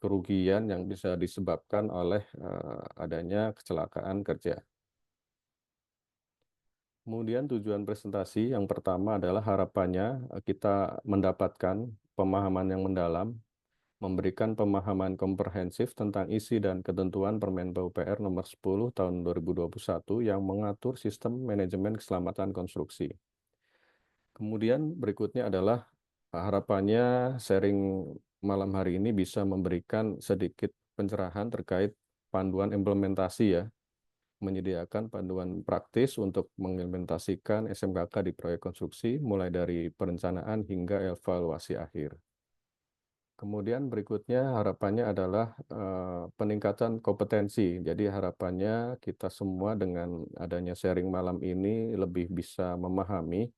kerugian yang bisa disebabkan oleh adanya kecelakaan kerja. Kemudian tujuan presentasi yang pertama adalah harapannya kita mendapatkan pemahaman yang mendalam, memberikan pemahaman komprehensif tentang isi dan ketentuan Permen PUPR nomor 10 tahun 2021 yang mengatur sistem manajemen keselamatan konstruksi. Kemudian berikutnya adalah harapannya sharing malam hari ini bisa memberikan sedikit pencerahan terkait panduan implementasi ya, menyediakan panduan praktis untuk mengimplementasikan SMKK di proyek konstruksi mulai dari perencanaan hingga evaluasi akhir. Kemudian berikutnya harapannya adalah peningkatan kompetensi. Jadi harapannya kita semua dengan adanya sharing malam ini lebih bisa memahami,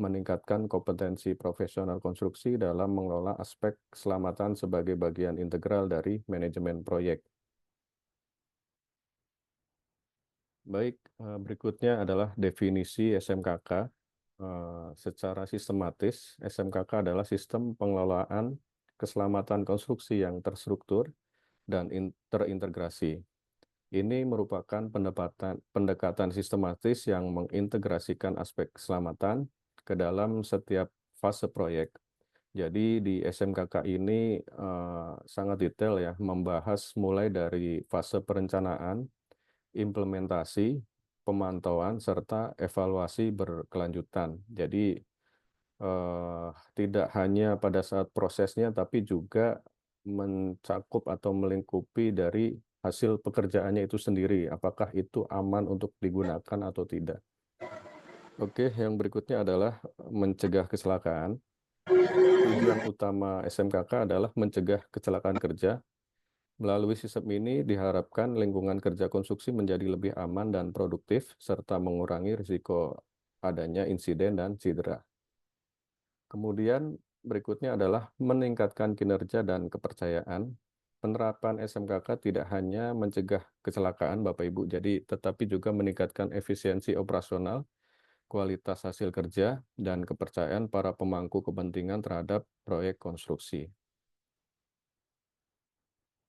meningkatkan kompetensi profesional konstruksi dalam mengelola aspek keselamatan sebagai bagian integral dari manajemen proyek. Baik, berikutnya adalah definisi SMKK. Secara sistematis, SMKK adalah sistem pengelolaan keselamatan konstruksi yang terstruktur dan terintegrasi. Ini merupakan pendekatan sistematis yang mengintegrasikan aspek keselamatan ke dalam setiap fase proyek. Jadi di SMKK ini sangat detail ya, membahas mulai dari fase perencanaan, implementasi, pemantauan, serta evaluasi berkelanjutan. Jadi tidak hanya pada saat prosesnya, tapi juga mencakup atau melingkupi dari hasil pekerjaannya itu sendiri, apakah itu aman untuk digunakan atau tidak. Oke, yang berikutnya adalah mencegah kecelakaan. Tujuan utama SMKK adalah mencegah kecelakaan kerja. Melalui sistem ini diharapkan lingkungan kerja konstruksi menjadi lebih aman dan produktif, serta mengurangi risiko adanya insiden dan cedera. Kemudian berikutnya adalah meningkatkan kinerja dan kepercayaan. Penerapan SMKK tidak hanya mencegah kecelakaan Bapak Ibu, jadi tetapi juga meningkatkan efisiensi operasional, kualitas hasil kerja, dan kepercayaan para pemangku kepentingan terhadap proyek konstruksi.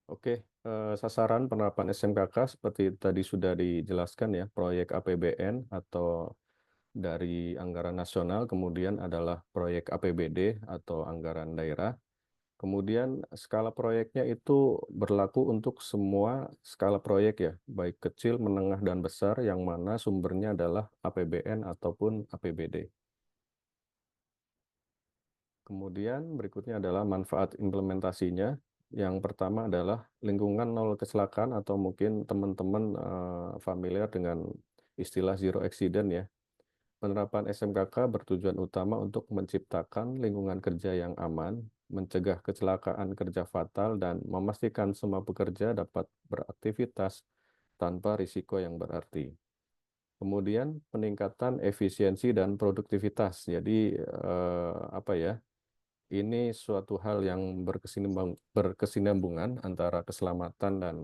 Oke, sasaran penerapan SMKK seperti tadi sudah dijelaskan ya, proyek APBN atau dari anggaran nasional, kemudian adalah proyek APBD atau anggaran daerah. Kemudian skala proyeknya itu berlaku untuk semua skala proyek ya, baik kecil, menengah, dan besar yang mana sumbernya adalah APBN ataupun APBD. Kemudian berikutnya adalah manfaat implementasinya. Yang pertama adalah lingkungan nol kecelakaan atau mungkin teman-teman familiar dengan istilah zero accident ya. Penerapan SMKK bertujuan utama untuk menciptakan lingkungan kerja yang aman, mencegah kecelakaan kerja fatal, dan memastikan semua pekerja dapat beraktivitas tanpa risiko yang berarti. Kemudian peningkatan efisiensi dan produktivitas. Jadi apa ya? Ini suatu hal yang berkesinambungan antara keselamatan dan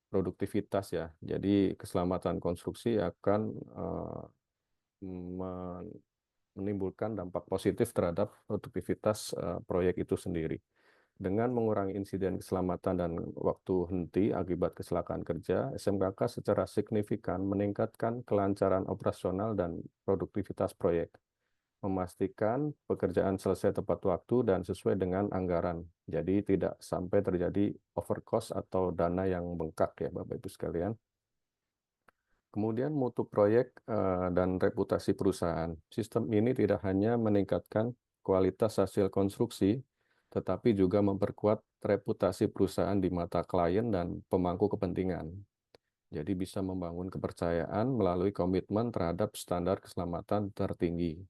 produktivitas ya. Jadi keselamatan konstruksi akan menimbulkan dampak positif terhadap produktivitas proyek itu sendiri. Dengan mengurangi insiden keselamatan dan waktu henti akibat kecelakaan kerja, SMKK secara signifikan meningkatkan kelancaran operasional dan produktivitas proyek, memastikan pekerjaan selesai tepat waktu dan sesuai dengan anggaran. Jadi tidak sampai terjadi overcost atau dana yang bengkak ya Bapak Ibu sekalian. Kemudian mutu proyek dan reputasi perusahaan. Sistem ini tidak hanya meningkatkan kualitas hasil konstruksi, tetapi juga memperkuat reputasi perusahaan di mata klien dan pemangku kepentingan. Jadi bisa membangun kepercayaan melalui komitmen terhadap standar keselamatan tertinggi.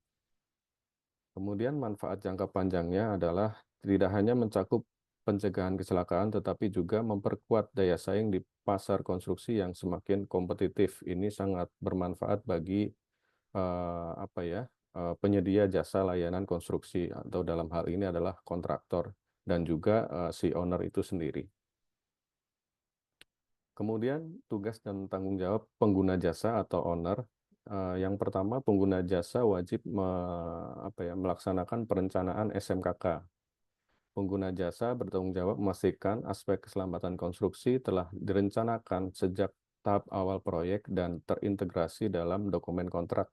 Kemudian manfaat jangka panjangnya adalah tidak hanya mencakup pencegahan kecelakaan, tetapi juga memperkuat daya saing di pasar konstruksi yang semakin kompetitif. Ini sangat bermanfaat bagi apa ya, penyedia jasa layanan konstruksi atau dalam hal ini adalah kontraktor dan juga si owner itu sendiri. Kemudian tugas dan tanggung jawab pengguna jasa atau owner. Yang pertama, pengguna jasa wajib melaksanakan perencanaan SMKK. Pengguna jasa bertanggung jawab memastikan aspek keselamatan konstruksi telah direncanakan sejak tahap awal proyek dan terintegrasi dalam dokumen kontrak.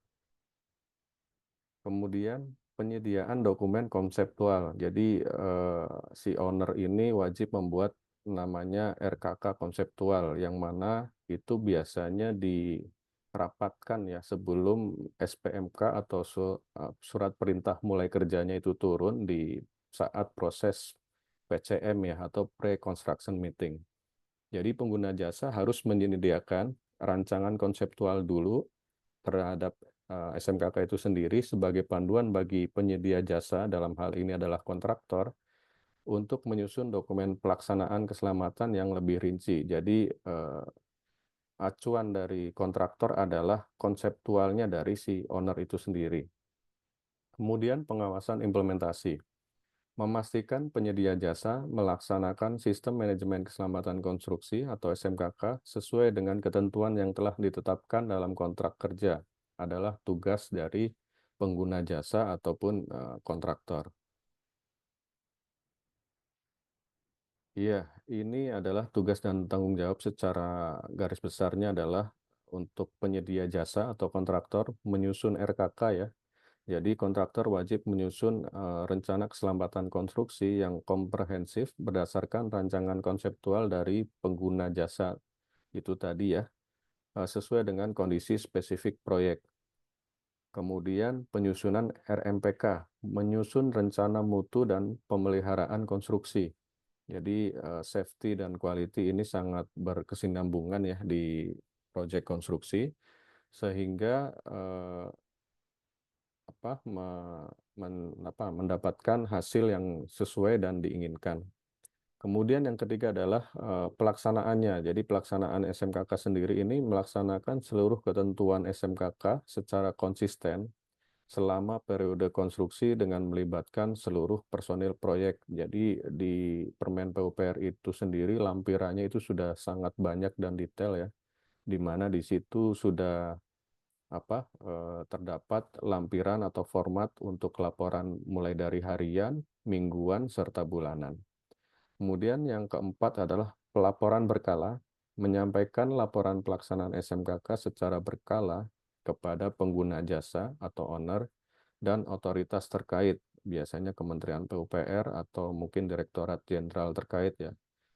Kemudian penyediaan dokumen konseptual. Jadi si owner ini wajib membuat namanya RKK konseptual yang mana itu biasanya dirapatkan ya sebelum SPMK atau surat perintah mulai kerjanya itu turun di saat proses PCM ya atau pre-construction meeting. Jadi pengguna jasa harus menyediakan rancangan konseptual dulu terhadap SMKK itu sendiri sebagai panduan bagi penyedia jasa, dalam hal ini adalah kontraktor, untuk menyusun dokumen pelaksanaan keselamatan yang lebih rinci. Jadi acuan dari kontraktor adalah konseptualnya dari si owner itu sendiri. Kemudian pengawasan implementasi. Memastikan penyedia jasa melaksanakan sistem manajemen keselamatan konstruksi atau SMKK sesuai dengan ketentuan yang telah ditetapkan dalam kontrak kerja adalah tugas dari pengguna jasa ataupun kontraktor. Iya, ini adalah tugas dan tanggung jawab secara garis besarnya adalah untuk penyedia jasa atau kontraktor menyusun RKK ya. Jadi kontraktor wajib menyusun rencana keselamatan konstruksi yang komprehensif berdasarkan rancangan konseptual dari pengguna jasa itu tadi ya, sesuai dengan kondisi spesifik proyek. Kemudian penyusunan RMPK, menyusun rencana mutu dan pemeliharaan konstruksi. Jadi safety dan quality ini sangat berkesinambungan ya di proyek konstruksi, sehingga mendapatkan hasil yang sesuai dan diinginkan. Kemudian yang ketiga adalah pelaksanaannya. Jadi pelaksanaan SMKK sendiri ini melaksanakan seluruh ketentuan SMKK secara konsisten selama periode konstruksi dengan melibatkan seluruh personil proyek. Jadi di Permen PUPR itu sendiri lampirannya itu sudah sangat banyak dan detail ya, di mana di situ sudah terdapat lampiran atau format untuk laporan mulai dari harian, mingguan, serta bulanan. Kemudian yang keempat adalah pelaporan berkala, menyampaikan laporan pelaksanaan SMKK secara berkala kepada pengguna jasa atau owner dan otoritas terkait, biasanya Kementerian PUPR atau mungkin Direktorat Jenderal terkait ya.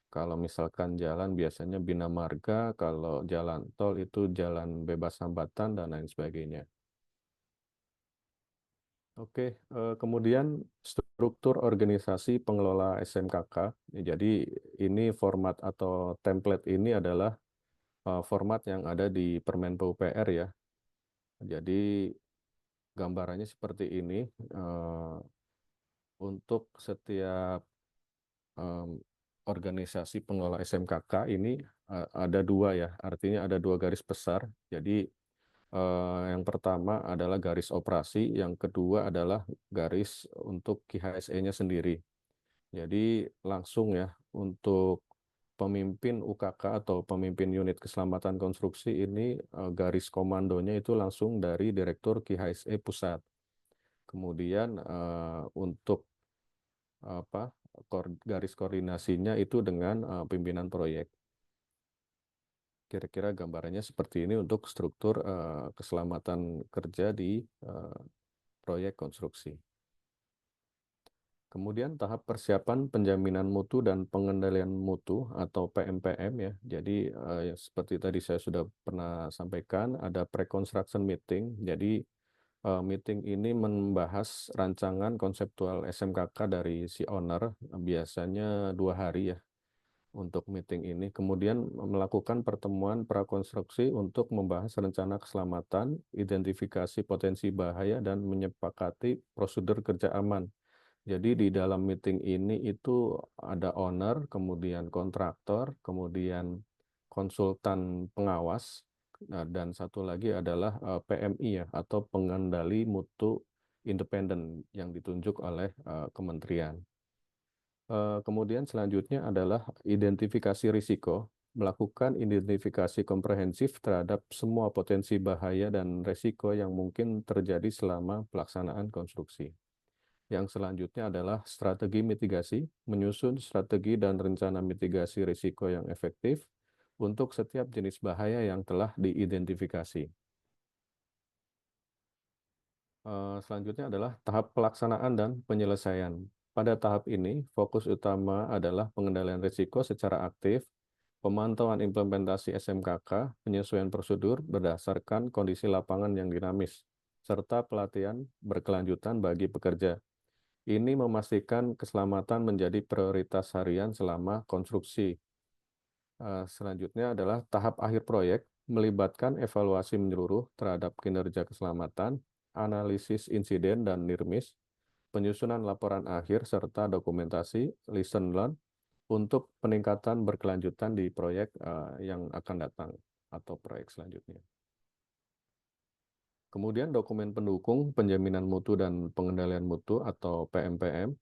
Kalau misalkan jalan biasanya Bina Marga, kalau jalan tol itu jalan bebas hambatan dan lain sebagainya. Oke, kemudian struktur organisasi pengelola SMKK. Jadi ini format atau template ini adalah format yang ada di Permen PUPR ya. Jadi gambarannya seperti ini. Untuk setiap organisasi pengelola SMKK ini ada dua ya, artinya ada dua garis besar. Jadi yang pertama adalah garis operasi, yang kedua adalah garis untuk KHSE-nya sendiri. Jadi langsung ya untuk pemimpin UKK atau pemimpin unit keselamatan konstruksi ini garis komandonya itu langsung dari Direktur KHSE Pusat. Kemudian untuk garis koordinasinya itu dengan pimpinan proyek. Kira-kira gambarannya seperti ini untuk struktur keselamatan kerja di proyek konstruksi. Kemudian tahap persiapan penjaminan mutu dan pengendalian mutu atau PMPM ya. Jadi seperti tadi saya sudah pernah sampaikan, ada pre-construction meeting. Jadi meeting ini membahas rancangan konseptual SMKK dari si owner, biasanya 2 hari ya untuk meeting ini. Kemudian melakukan pertemuan prakonstruksi untuk membahas rencana keselamatan, identifikasi potensi bahaya, dan menyepakati prosedur kerja aman. Jadi di dalam meeting ini itu ada owner, kemudian kontraktor, kemudian konsultan pengawas, dan satu lagi adalah PMI ya, atau pengendali mutu independen yang ditunjuk oleh kementerian. Kemudian selanjutnya adalah identifikasi risiko, melakukan identifikasi komprehensif terhadap semua potensi bahaya dan risiko yang mungkin terjadi selama pelaksanaan konstruksi. Yang selanjutnya adalah strategi mitigasi, menyusun strategi dan rencana mitigasi risiko yang efektif untuk setiap jenis bahaya yang telah diidentifikasi. Selanjutnya adalah tahap pelaksanaan dan penyelesaian. Pada tahap ini, fokus utama adalah pengendalian risiko secara aktif, pemantauan implementasi SMKK, penyesuaian prosedur berdasarkan kondisi lapangan yang dinamis, serta pelatihan berkelanjutan bagi pekerja. Ini memastikan keselamatan menjadi prioritas harian selama konstruksi. Selanjutnya adalah tahap akhir proyek, melibatkan evaluasi menyeluruh terhadap kinerja keselamatan, analisis insiden dan NIRMIS, penyusunan laporan akhir, serta dokumentasi lesson learned untuk peningkatan berkelanjutan di proyek yang akan datang atau proyek selanjutnya. Kemudian dokumen pendukung penjaminan mutu dan pengendalian mutu atau PMPM.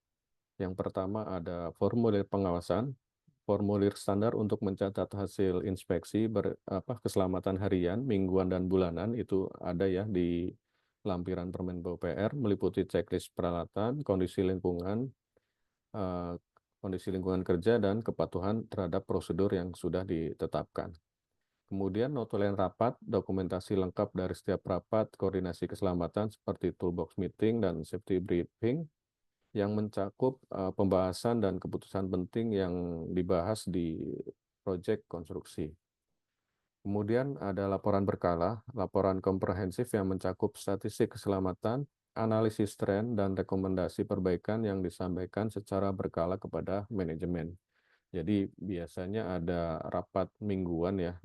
Yang pertama ada formulir pengawasan, formulir standar untuk mencatat hasil inspeksi keselamatan harian, mingguan, dan bulanan itu ada ya di lampiran Permen PUPR, meliputi checklist peralatan, eh, kondisi lingkungan kerja, dan kepatuhan terhadap prosedur yang sudah ditetapkan. Kemudian notulen rapat, dokumentasi lengkap dari setiap rapat, koordinasi keselamatan seperti toolbox meeting dan safety briefing, yang mencakup pembahasan dan keputusan penting yang dibahas di proyek konstruksi. Kemudian ada laporan berkala, laporan komprehensif yang mencakup statistik keselamatan, analisis tren, dan rekomendasi perbaikan yang disampaikan secara berkala kepada manajemen. Jadi biasanya ada rapat mingguan ya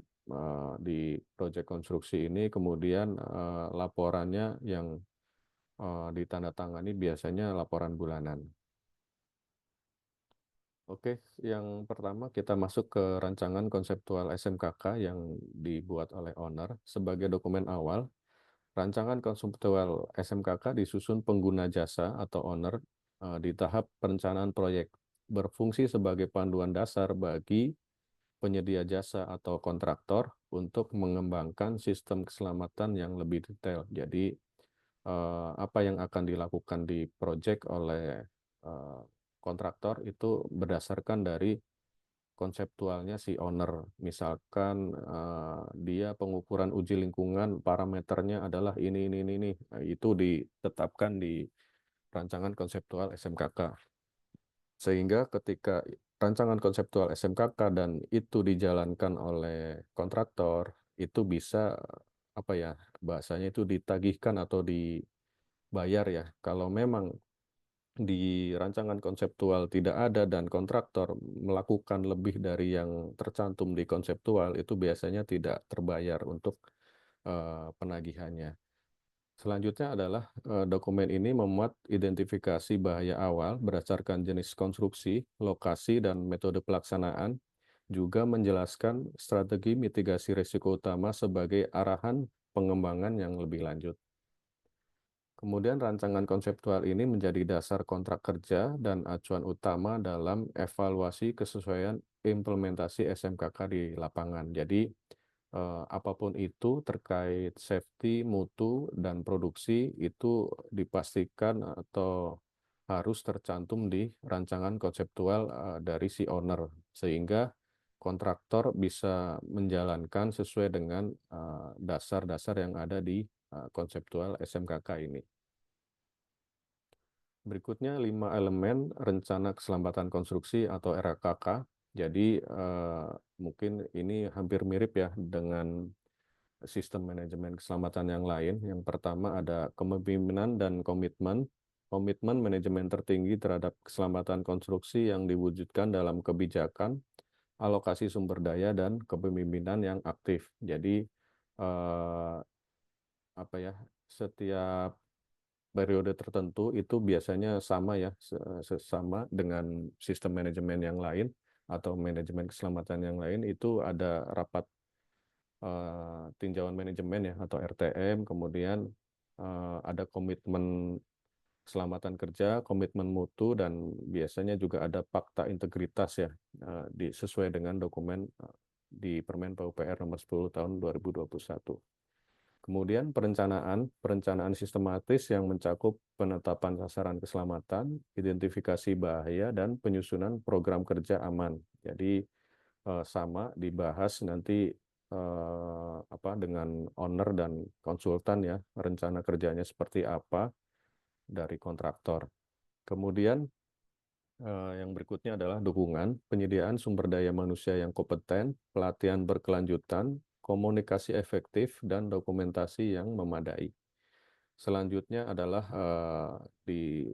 di proyek konstruksi ini, kemudian laporannya yang ditandatangani biasanya laporan bulanan. Oke, yang pertama kita masuk ke rancangan konseptual SMKK yang dibuat oleh owner. Sebagai dokumen awal, rancangan konseptual SMKK disusun pengguna jasa atau owner di tahap perencanaan proyek, berfungsi sebagai panduan dasar bagi penyedia jasa atau kontraktor untuk mengembangkan sistem keselamatan yang lebih detail. Jadi apa yang akan dilakukan di proyek oleh kontraktor itu berdasarkan dari konseptualnya si owner. Misalkan dia pengukuran uji lingkungan parameternya adalah ini. Nah, itu ditetapkan di rancangan konseptual SMKK. Sehingga ketika rancangan konseptual SMKK dan itu dijalankan oleh kontraktor, itu bisa apa ya bahasanya itu ditagihkan atau dibayar ya. Kalau memang di rancangan konseptual tidak ada dan kontraktor melakukan lebih dari yang tercantum di konseptual, itu biasanya tidak terbayar untuk penagihannya. Selanjutnya adalah dokumen ini memuat identifikasi bahaya awal berdasarkan jenis konstruksi, lokasi, dan metode pelaksanaan, juga menjelaskan strategi mitigasi risiko utama sebagai arahan pengembangan yang lebih lanjut. Kemudian rancangan konseptual ini menjadi dasar kontrak kerja dan acuan utama dalam evaluasi kesesuaian implementasi SMKK di lapangan. Jadi apapun itu terkait safety, mutu, dan produksi itu dipastikan atau harus tercantum di rancangan konseptual dari si owner sehingga kontraktor bisa menjalankan sesuai dengan dasar-dasar yang ada di konseptual SMKK ini. Berikutnya 5 elemen rencana keselamatan konstruksi atau RKK. Jadi mungkin ini hampir mirip ya dengan sistem manajemen keselamatan yang lain. Yang pertama ada kepemimpinan dan komitmen. Komitmen manajemen tertinggi terhadap keselamatan konstruksi yang diwujudkan dalam kebijakan, alokasi sumber daya, dan kepemimpinan yang aktif. Jadi apa ya, setiap periode tertentu itu biasanya sama ya, sama dengan sistem manajemen yang lain atau manajemen keselamatan yang lain itu ada rapat tinjauan manajemen ya atau RTM, kemudian ada komitmen keselamatan kerja, komitmen mutu, dan biasanya juga ada fakta integritas ya sesuai dengan dokumen di Permen PUPR nomor 10 tahun 2021. Kemudian perencanaan sistematis yang mencakup penetapan sasaran keselamatan, identifikasi bahaya, dan penyusunan program kerja aman. Jadi sama dibahas nanti dengan owner dan konsultan ya, rencana kerjanya seperti apa dari kontraktor. Kemudian yang berikutnya adalah dukungan, penyediaan sumber daya manusia yang kompeten, pelatihan berkelanjutan, komunikasi efektif, dan dokumentasi yang memadai. Selanjutnya adalah di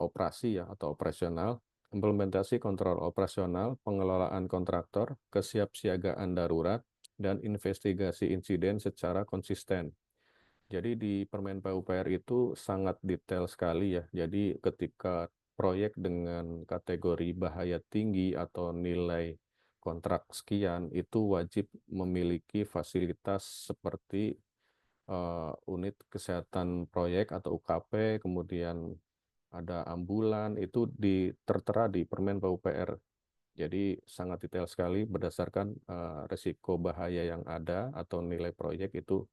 operasi ya atau operasional, implementasi kontrol operasional, pengelolaan kontraktor, kesiapsiagaan darurat, dan investigasi insiden secara konsisten. Jadi di Permen PUPR itu sangat detail sekali ya. Jadi ketika proyek dengan kategori bahaya tinggi atau nilai kontrak sekian itu wajib memiliki fasilitas seperti unit kesehatan proyek atau UKP, kemudian ada ambulan, itu tertera di Permen PUPR. Jadi sangat detail sekali berdasarkan risiko bahaya yang ada atau nilai proyek itu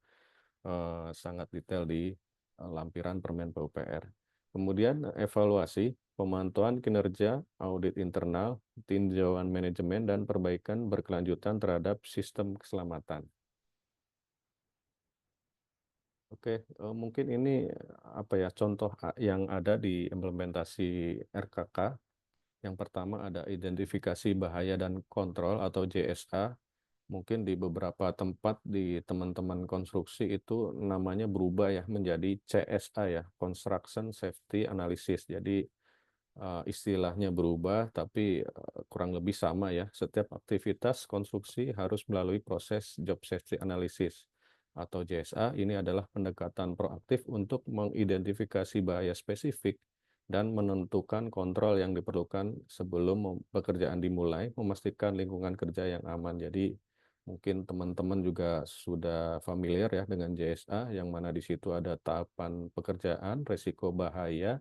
sangat detail di lampiran Permen PUPR. Kemudian evaluasi, pemantauan kinerja, audit internal, tinjauan manajemen, dan perbaikan berkelanjutan terhadap sistem keselamatan. Oke, mungkin ini contoh yang ada di implementasi RKK. Yang pertama ada identifikasi bahaya dan kontrol atau JSA. Mungkin di beberapa tempat di teman-teman konstruksi itu namanya berubah ya menjadi CSA ya, Construction Safety Analysis. Jadi istilahnya berubah tapi kurang lebih sama ya. Setiap aktivitas konstruksi harus melalui proses Job Safety Analysis atau JSA. Ini adalah pendekatan proaktif untuk mengidentifikasi bahaya spesifik dan menentukan kontrol yang diperlukan sebelum pekerjaan dimulai, memastikan lingkungan kerja yang aman. Jadi mungkin teman-teman juga sudah familiar ya dengan JSA, yang mana di situ ada tahapan pekerjaan, risiko bahaya,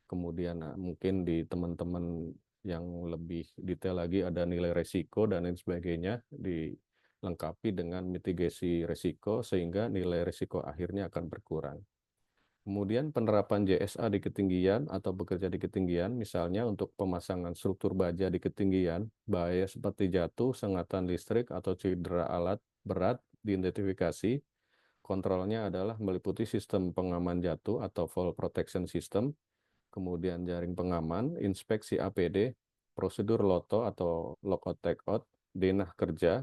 kemudian mungkin di teman-teman yang lebih detail lagi ada nilai risiko dan lain sebagainya, dilengkapi dengan mitigasi risiko sehingga nilai risiko akhirnya akan berkurang. Kemudian penerapan JSA di ketinggian atau bekerja di ketinggian, misalnya untuk pemasangan struktur baja di ketinggian, bahaya seperti jatuh, sengatan listrik, atau cedera alat berat diidentifikasi. Kontrolnya adalah meliputi sistem pengaman jatuh atau fall protection system, kemudian jaring pengaman, inspeksi APD, prosedur LOTO atau lockout takeout, denah kerja,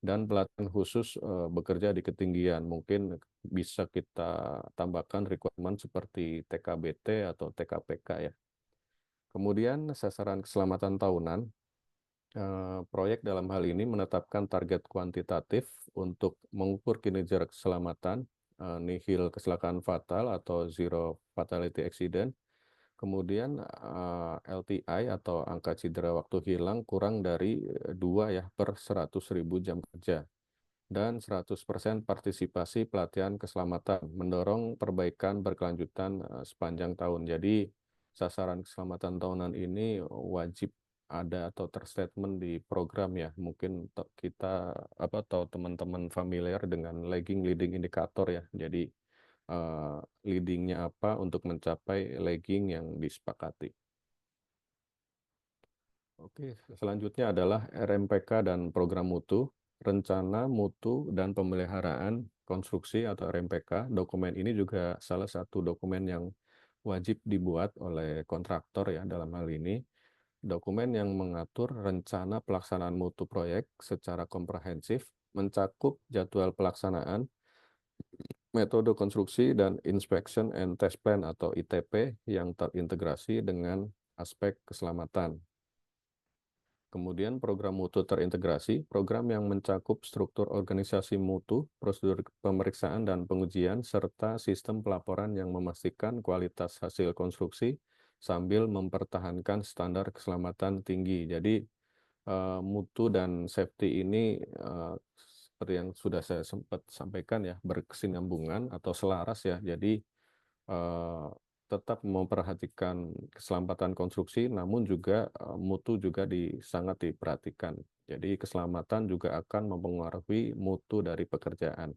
dan pelatihan khusus bekerja di ketinggian. Mungkin bisa kita tambahkan requirement seperti TKBT atau TKPK ya. Kemudian sasaran keselamatan tahunan, proyek dalam hal ini menetapkan target kuantitatif untuk mengukur kinerja keselamatan, nihil kecelakaan fatal atau zero fatality accident. Kemudian LTI atau angka cedera waktu hilang kurang dari 2 ya per 100.000 jam kerja. Dan 100% partisipasi pelatihan keselamatan, mendorong perbaikan berkelanjutan sepanjang tahun. Jadi sasaran keselamatan tahunan ini wajib ada atau terstatement di program ya. Mungkin kita atau teman-teman familiar dengan lagging leading indikator ya. Jadi leadingnya apa untuk mencapai lagging yang disepakati. Oke, selanjutnya adalah RMPK dan program mutu, rencana mutu dan pemeliharaan konstruksi atau RMPK. Dokumen ini juga salah satu dokumen yang wajib dibuat oleh kontraktor ya dalam hal ini. Dokumen yang mengatur rencana pelaksanaan mutu proyek secara komprehensif, mencakup jadwal pelaksanaan, metode konstruksi, dan inspection and test plan atau ITP yang terintegrasi dengan aspek keselamatan. Kemudian program mutu terintegrasi, program yang mencakup struktur organisasi mutu, prosedur pemeriksaan dan pengujian, serta sistem pelaporan yang memastikan kualitas hasil konstruksi sambil mempertahankan standar keselamatan tinggi. Jadi mutu dan safety ini seperti yang sudah saya sempat sampaikan ya, berkesinambungan atau selaras ya. Jadi eh, tetap memperhatikan keselamatan konstruksi, namun juga mutu juga sangat diperhatikan. Jadi keselamatan juga akan mempengaruhi mutu dari pekerjaan.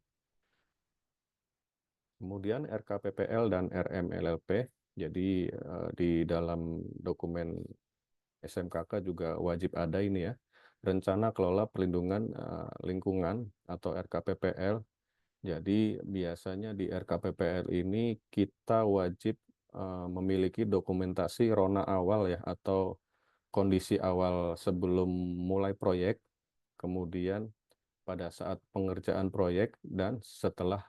Kemudian RKPPL dan RMLLP. Jadi di dalam dokumen SMKK juga wajib ada ini ya, rencana kelola perlindungan lingkungan atau RKPPL. Jadi biasanya di RKPPL ini kita wajib memiliki dokumentasi rona awal ya, atau kondisi awal sebelum mulai proyek, kemudian pada saat pengerjaan proyek, dan setelah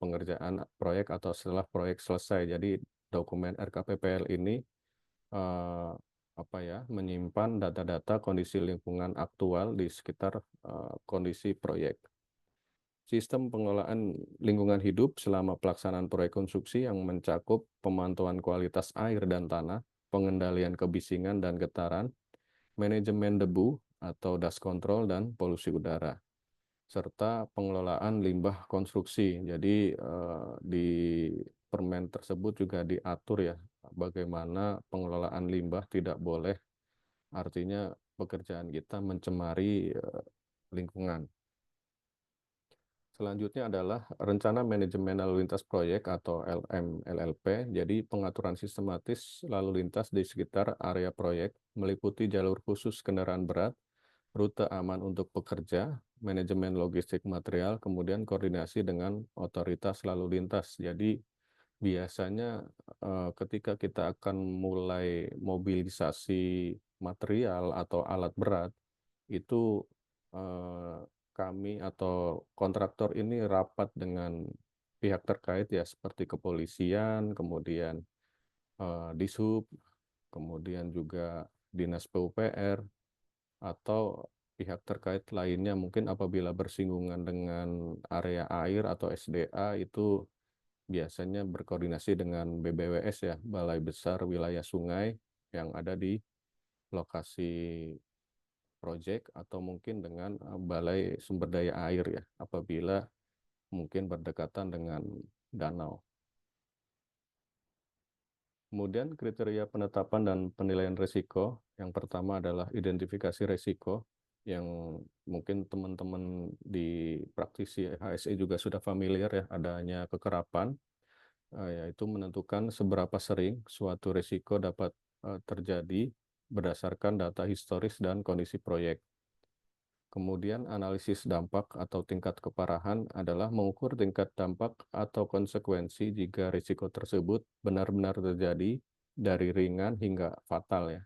pengerjaan proyek atau setelah proyek selesai. Jadi dokumen RKPPL ini menyimpan data-data kondisi lingkungan aktual di sekitar kondisi proyek. Sistem pengelolaan lingkungan hidup selama pelaksanaan proyek konstruksi yang mencakup pemantauan kualitas air dan tanah, pengendalian kebisingan dan getaran, manajemen debu atau dust control dan polusi udara, serta pengelolaan limbah konstruksi. Jadi di permen tersebut juga diatur ya bagaimana pengelolaan limbah tidak boleh, artinya pekerjaan kita mencemari lingkungan. Selanjutnya adalah rencana manajemen lalu lintas proyek atau LMLLP. Jadi pengaturan sistematis lalu lintas di sekitar area proyek meliputi jalur khusus kendaraan berat, rute aman untuk pekerja, manajemen logistik material, kemudian koordinasi dengan otoritas lalu lintas. Jadi biasanya ketika kita akan mulai mobilisasi material atau alat berat, itu eh, kami atau kontraktor ini rapat dengan pihak terkait ya, seperti kepolisian, kemudian Dishub, kemudian juga Dinas PUPR, atau pihak terkait lainnya. Mungkin apabila bersinggungan dengan area air atau SDA, itu biasanya berkoordinasi dengan BBWS ya, Balai Besar Wilayah Sungai, yang ada di lokasi proyek, atau mungkin dengan Balai Sumber Daya Air ya, apabila mungkin berdekatan dengan danau. Kemudian kriteria penetapan dan penilaian risiko. Yang pertama adalah identifikasi risiko, yang mungkin teman-teman di praktisi HSE juga sudah familiar ya, adanya kekerapan, yaitu menentukan seberapa sering suatu risiko dapat terjadi berdasarkan data historis dan kondisi proyek. Kemudian analisis dampak atau tingkat keparahan adalah mengukur tingkat dampak atau konsekuensi jika risiko tersebut benar-benar terjadi dari ringan hingga fatal ya.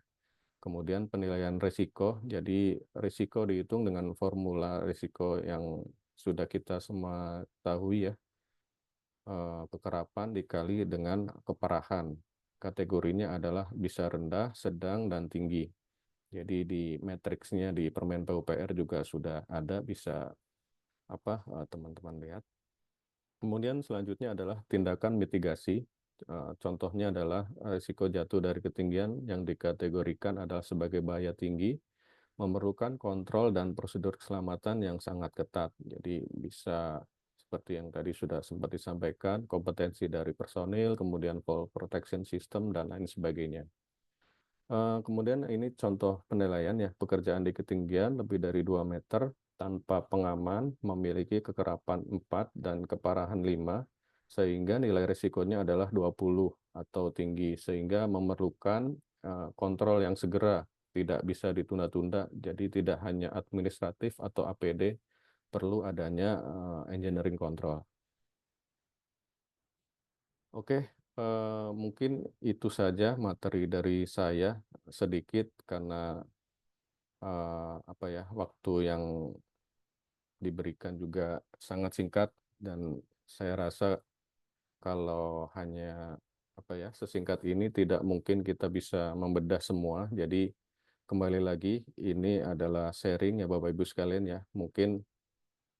Kemudian penilaian risiko, jadi risiko dihitung dengan formula risiko yang sudah kita semua tahu ya, kekerapan dikali dengan keparahan. Kategorinya adalah bisa rendah, sedang, dan tinggi. Jadi di matriksnya di Permen PUPR juga sudah ada, bisa teman-teman lihat. Kemudian selanjutnya adalah tindakan mitigasi. Contohnya adalah risiko jatuh dari ketinggian yang dikategorikan adalah sebagai bahaya tinggi, memerlukan kontrol dan prosedur keselamatan yang sangat ketat. Jadi bisa seperti yang tadi sudah sempat disampaikan, kompetensi dari personil, kemudian fall protection system, dan lain sebagainya. Kemudian ini contoh penilaian ya, pekerjaan di ketinggian lebih dari 2 meter tanpa pengaman memiliki kekerapan 4 dan keparahan 5, sehingga nilai risikonya adalah 20 atau tinggi, sehingga memerlukan kontrol yang segera, tidak bisa ditunda-tunda. Jadi tidak hanya administratif atau APD, perlu adanya engineering control. Oke, mungkin itu saja materi dari saya sedikit, karena waktu yang diberikan juga sangat singkat, dan saya rasa kalau hanya sesingkat ini tidak mungkin kita bisa membedah semua. Jadi kembali lagi, ini adalah sharing ya Bapak Ibu sekalian ya. Mungkin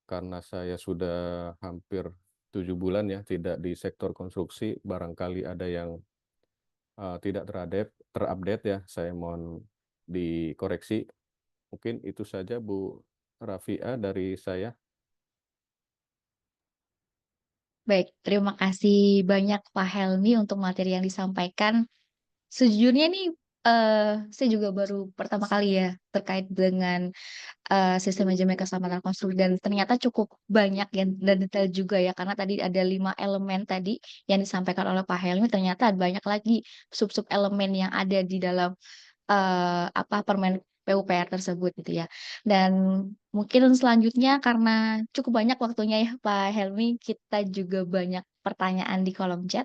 karena saya sudah hampir 7 bulan ya tidak di sektor konstruksi, barangkali ada yang tidak terupdate ya, saya mohon dikoreksi. Mungkin itu saja Bu Rafia dari saya. Baik, terima kasih banyak Pak Helmi untuk materi yang disampaikan. Sejujurnya nih Saya juga baru pertama kali ya terkait dengan sistem manajemen keselamatan konstruksi dan ternyata cukup banyak ya dan detail juga ya karena tadi ada 5 elemen tadi yang disampaikan oleh Pak Helmi ternyata banyak lagi sub-sub elemen yang ada di dalam Permen PUPR tersebut gitu ya. Dan mungkin selanjutnya karena cukup banyak waktunya ya Pak Helmi, kita juga banyak pertanyaan di kolom chat.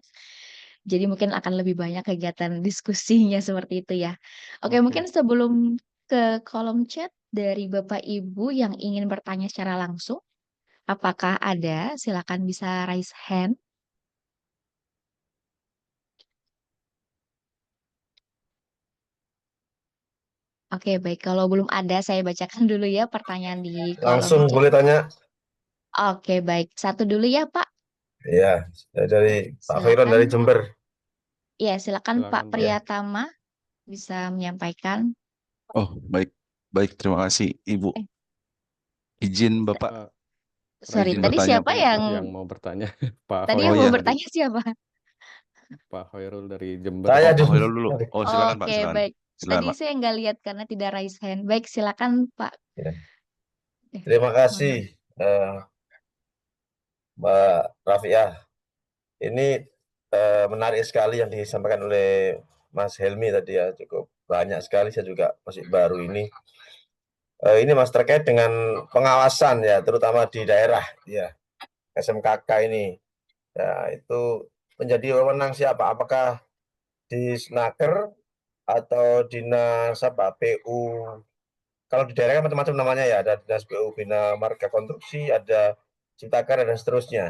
Jadi mungkin akan lebih banyak kegiatan diskusinya seperti itu ya. Oke, mungkin Oke, sebelum ke kolom chat dari Bapak Ibu yang ingin bertanya secara langsung, apakah ada? Silakan bisa raise hand. Oke, baik. Kalau belum ada, saya bacakan dulu ya pertanyaan di kolom Langsung chat. boleh tanya. Oke, baik. Satu dulu ya, Pak. Ya, saya dari Pak Khairon Silakan. dari Jember. Ya, silakan Pak silakan Pak. Ya, Priyatama bisa menyampaikan. Oh, baik. Baik, terima kasih Ibu. Eh, Izin Bapak, Eh, sorry, izin raise tadi hand bertanya. siapa siapa yang Pak yang mau bertanya? Pak tadi yang Oh Hoirul mau ya, tadi. bertanya siapa? Pak Hoirul dari Jember saya oh Pak. Pak dulu. Hoirul dulu. Oh, silakan Pak, Oke, silakan. baik. Silakan Tadi Pak. saya nggak lihat karena tidak raise hand. Baik, silakan Pak. Ya. Eh, Terima mohon kasih, maaf. eh, Mbak Rafiah. Ini menarik sekali yang disampaikan oleh Mas Helmi tadi ya, cukup banyak sekali. Saya juga masih baru ini. Ini Mas terkait dengan pengawasan ya, terutama di daerah ya, SMKK ini. Ya, itu menjadi wewenang siapa? Apakah di Snaker atau dinas apa PU? Kalau di daerah kan macam-macam namanya ya, ada dinas PU Bina Marga Konstruksi, ada Ciptaker dan seterusnya.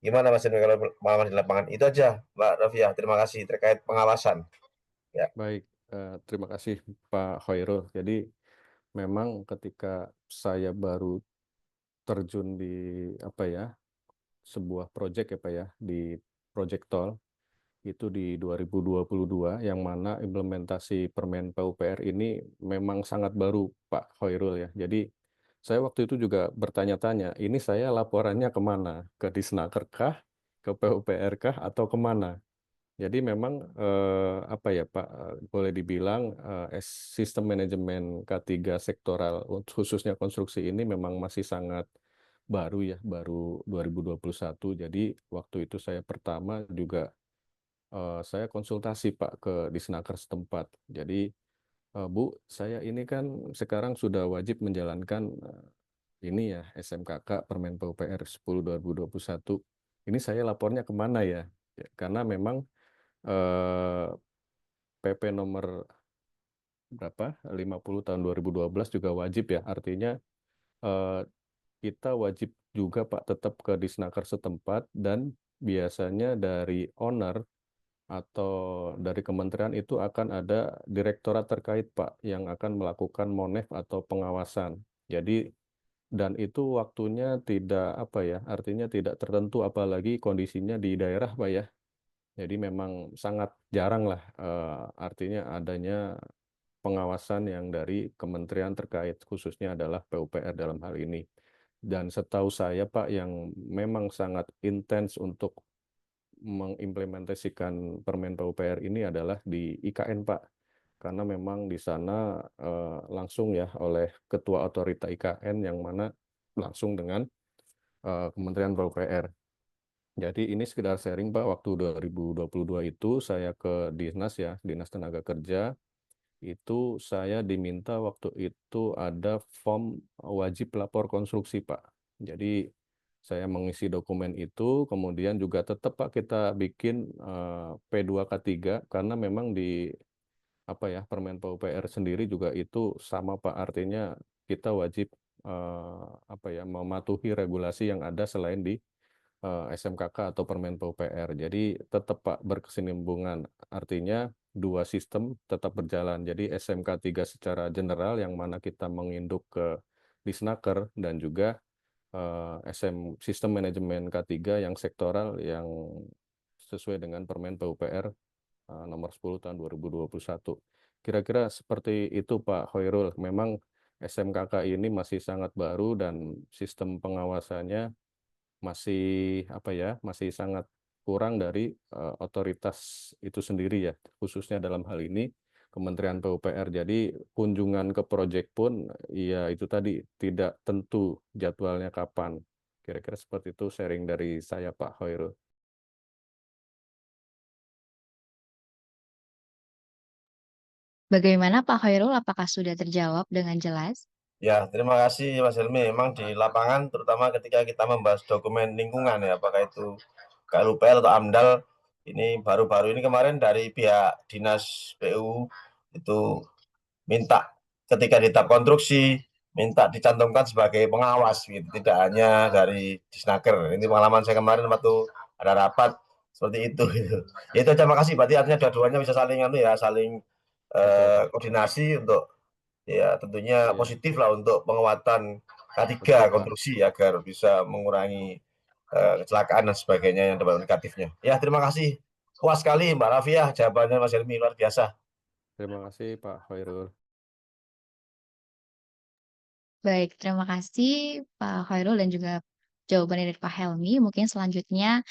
Gimana Mas Henry kalau pengalaman di lapangan? Itu aja Mbak Rafia, terima kasih terkait pengawasan. Ya, Baik, terima kasih Pak Hoirul. Jadi memang ketika saya baru terjun di apa ya, sebuah proyek ya Pak ya, di proyek tol itu di 2022 yang mana implementasi Permen PUPR ini memang sangat baru Pak Hoirul ya. Jadi saya waktu itu juga bertanya-tanya, ini saya laporannya kemana? Ke Disnaker kah? Ke PUPR kah? Atau kemana? Jadi memang apa ya Pak, boleh dibilang sistem manajemen K3 sektoral khususnya konstruksi ini memang masih sangat baru ya, baru 2021. Jadi waktu itu saya pertama juga saya konsultasi Pak ke Disnaker setempat. Jadi Bu, saya ini kan sekarang sudah wajib menjalankan ini ya SMKK Permen PUPR 10 2021. Ini saya lapornya kemana ya? Ya, karena memang eh, PP nomor berapa 50 tahun 2012 juga wajib ya. Artinya eh, kita wajib juga Pak tetap ke Disnaker setempat dan biasanya dari owner atau dari kementerian itu akan ada direktorat terkait Pak yang akan melakukan monef atau pengawasan. Jadi dan itu waktunya tidak apa ya, artinya tidak tertentu apalagi kondisinya di daerah Pak ya. Jadi memang sangat jarang lah artinya adanya pengawasan yang dari kementerian terkait khususnya adalah PUPR dalam hal ini. Dan setahu saya Pak yang memang sangat intens untuk mengimplementasikan Permen PUPR ini adalah di IKN Pak. Karena memang di sana langsung ya oleh Ketua Otorita IKN yang mana langsung dengan Kementerian PUPR. Jadi ini sekedar sharing Pak, waktu 2022 itu saya ke Dinas ya, Dinas Tenaga Kerja, itu saya diminta waktu itu ada form wajib lapor konstruksi Pak. Jadi saya mengisi dokumen itu, kemudian juga tetap Pak kita bikin P2K3 karena memang di apa ya Permen PUPR sendiri juga itu sama Pak, artinya kita wajib apa ya mematuhi regulasi yang ada selain di SMKK atau Permen PUPR. Jadi tetap Pak berkesinambungan. Artinya dua sistem tetap berjalan. Jadi SMK 3 secara general yang mana kita menginduk ke Disnaker dan juga sistem manajemen K3 yang sektoral yang sesuai dengan Permen PUPR nomor 10 tahun 2021. Kira-kira seperti itu Pak Hoirul. Memang SMKK ini masih sangat baru dan sistem pengawasannya masih apa ya masih sangat kurang dari otoritas itu sendiri ya khususnya dalam hal ini Kementerian PUPR. Jadi kunjungan ke proyek pun ya itu tadi tidak tentu jadwalnya kapan. Kira-kira seperti itu sharing dari saya Pak Hoirul. Bagaimana Pak Khairul, apakah sudah terjawab dengan jelas? Ya, terima kasih Mas Helmi. Memang di lapangan, terutama ketika kita membahas dokumen lingkungan ya, apakah itu KLUPL atau AMDAL, ini baru-baru ini kemarin dari pihak Dinas PU itu minta ketika di tahap konstruksi, minta dicantumkan sebagai pengawas, gitu. Tidak hanya dari Disnaker. Ini pengalaman saya kemarin waktu ada rapat seperti itu. Gitu. Ya itu aja, makasih. Berarti artinya dua-duanya bisa saling saling Betul, Pak. koordinasi untuk ya tentunya Iya, positif lah untuk penguatan K3 betul, Pak. konstruksi agar bisa mengurangi kecelakaan dan sebagainya yang dampak negatifnya. Ya, terima kasih. Puas sekali Mbak Rafia, jawabannya Mas Helmi luar biasa. Terima kasih Pak Hoirul. Baik, terima kasih Pak Khairul dan juga jawabannya dari Pak Helmi. Mungkin selanjutnya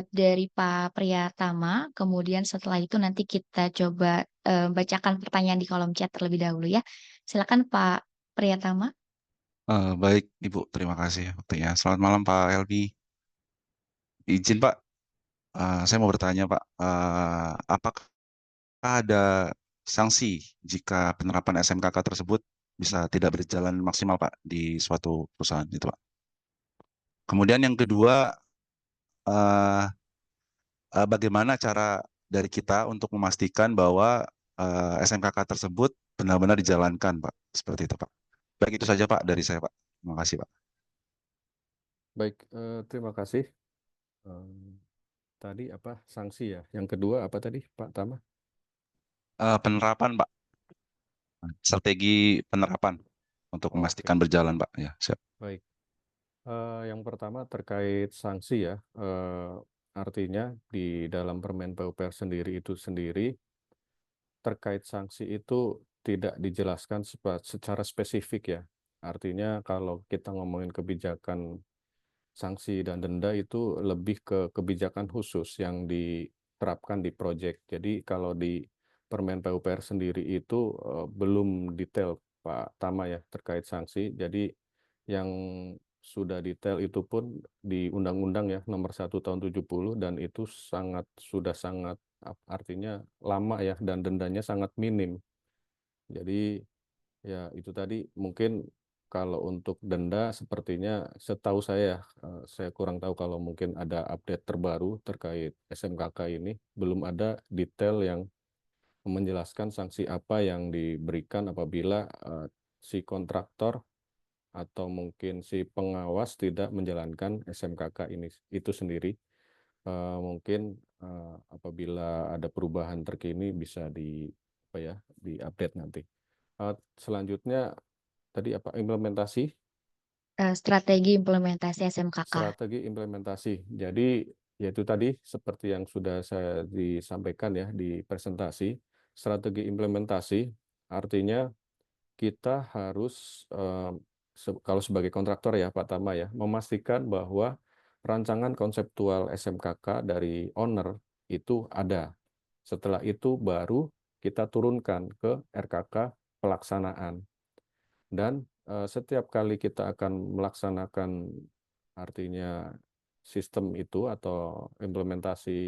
dari Pak Priyatama, kemudian setelah itu nanti kita coba bacakan pertanyaan di kolom chat terlebih dahulu ya. Silakan Pak Priyatama. Baik, Ibu, terima kasih waktunya. Selamat malam, Pak Helmi. Izin, Pak, saya mau bertanya, Pak, apakah ada sanksi jika penerapan SMKK tersebut bisa tidak berjalan maksimal, Pak, di suatu perusahaan itu, Pak? Kemudian yang kedua, eh, bagaimana cara dari kita untuk memastikan bahwa SMKK tersebut benar-benar dijalankan, Pak? Seperti itu, Pak. Baik, itu saja, Pak, dari saya, Pak. Terima kasih, Pak. Baik, terima kasih. Tadi apa sanksi ya? Yang kedua apa tadi Pak Tama? Penerapan, Pak. Strategi penerapan untuk Oke, memastikan berjalan, Pak. Ya, siap. baik. Yang pertama terkait sanksi ya. Artinya di dalam Permen PUPR sendiri itu sendiri terkait sanksi itu tidak dijelaskan secara spesifik ya. Artinya kalau kita ngomongin kebijakan sanksi dan denda itu lebih ke kebijakan khusus yang diterapkan di proyek. Jadi kalau di Permen PUPR sendiri itu belum detail Pak Tama ya terkait sanksi. Jadi yang sudah detail itu pun di Undang-Undang ya Nomor 1 Tahun 70 dan itu sudah sangat artinya lama ya dan dendanya sangat minim. Jadi ya itu tadi mungkin kalau untuk denda sepertinya setahu saya kurang tahu kalau mungkin ada update terbaru terkait SMKK ini, belum ada detail yang menjelaskan sanksi apa yang diberikan apabila si kontraktor atau mungkin si pengawas tidak menjalankan SMKK ini itu sendiri. Mungkin apabila ada perubahan terkini bisa diupdate nanti. Selanjutnya tadi apa implementasi Strategi implementasi SMKK. strategi implementasi. Jadi yaitu tadi seperti yang sudah saya disampaikan ya di presentasi, strategi implementasi artinya kita harus kalau sebagai kontraktor ya Pak Tama ya, memastikan bahwa rancangan konseptual SMKK dari owner itu ada. Setelah itu baru kita turunkan ke RKK pelaksanaan. Dan setiap kali kita akan melaksanakan artinya sistem itu atau implementasi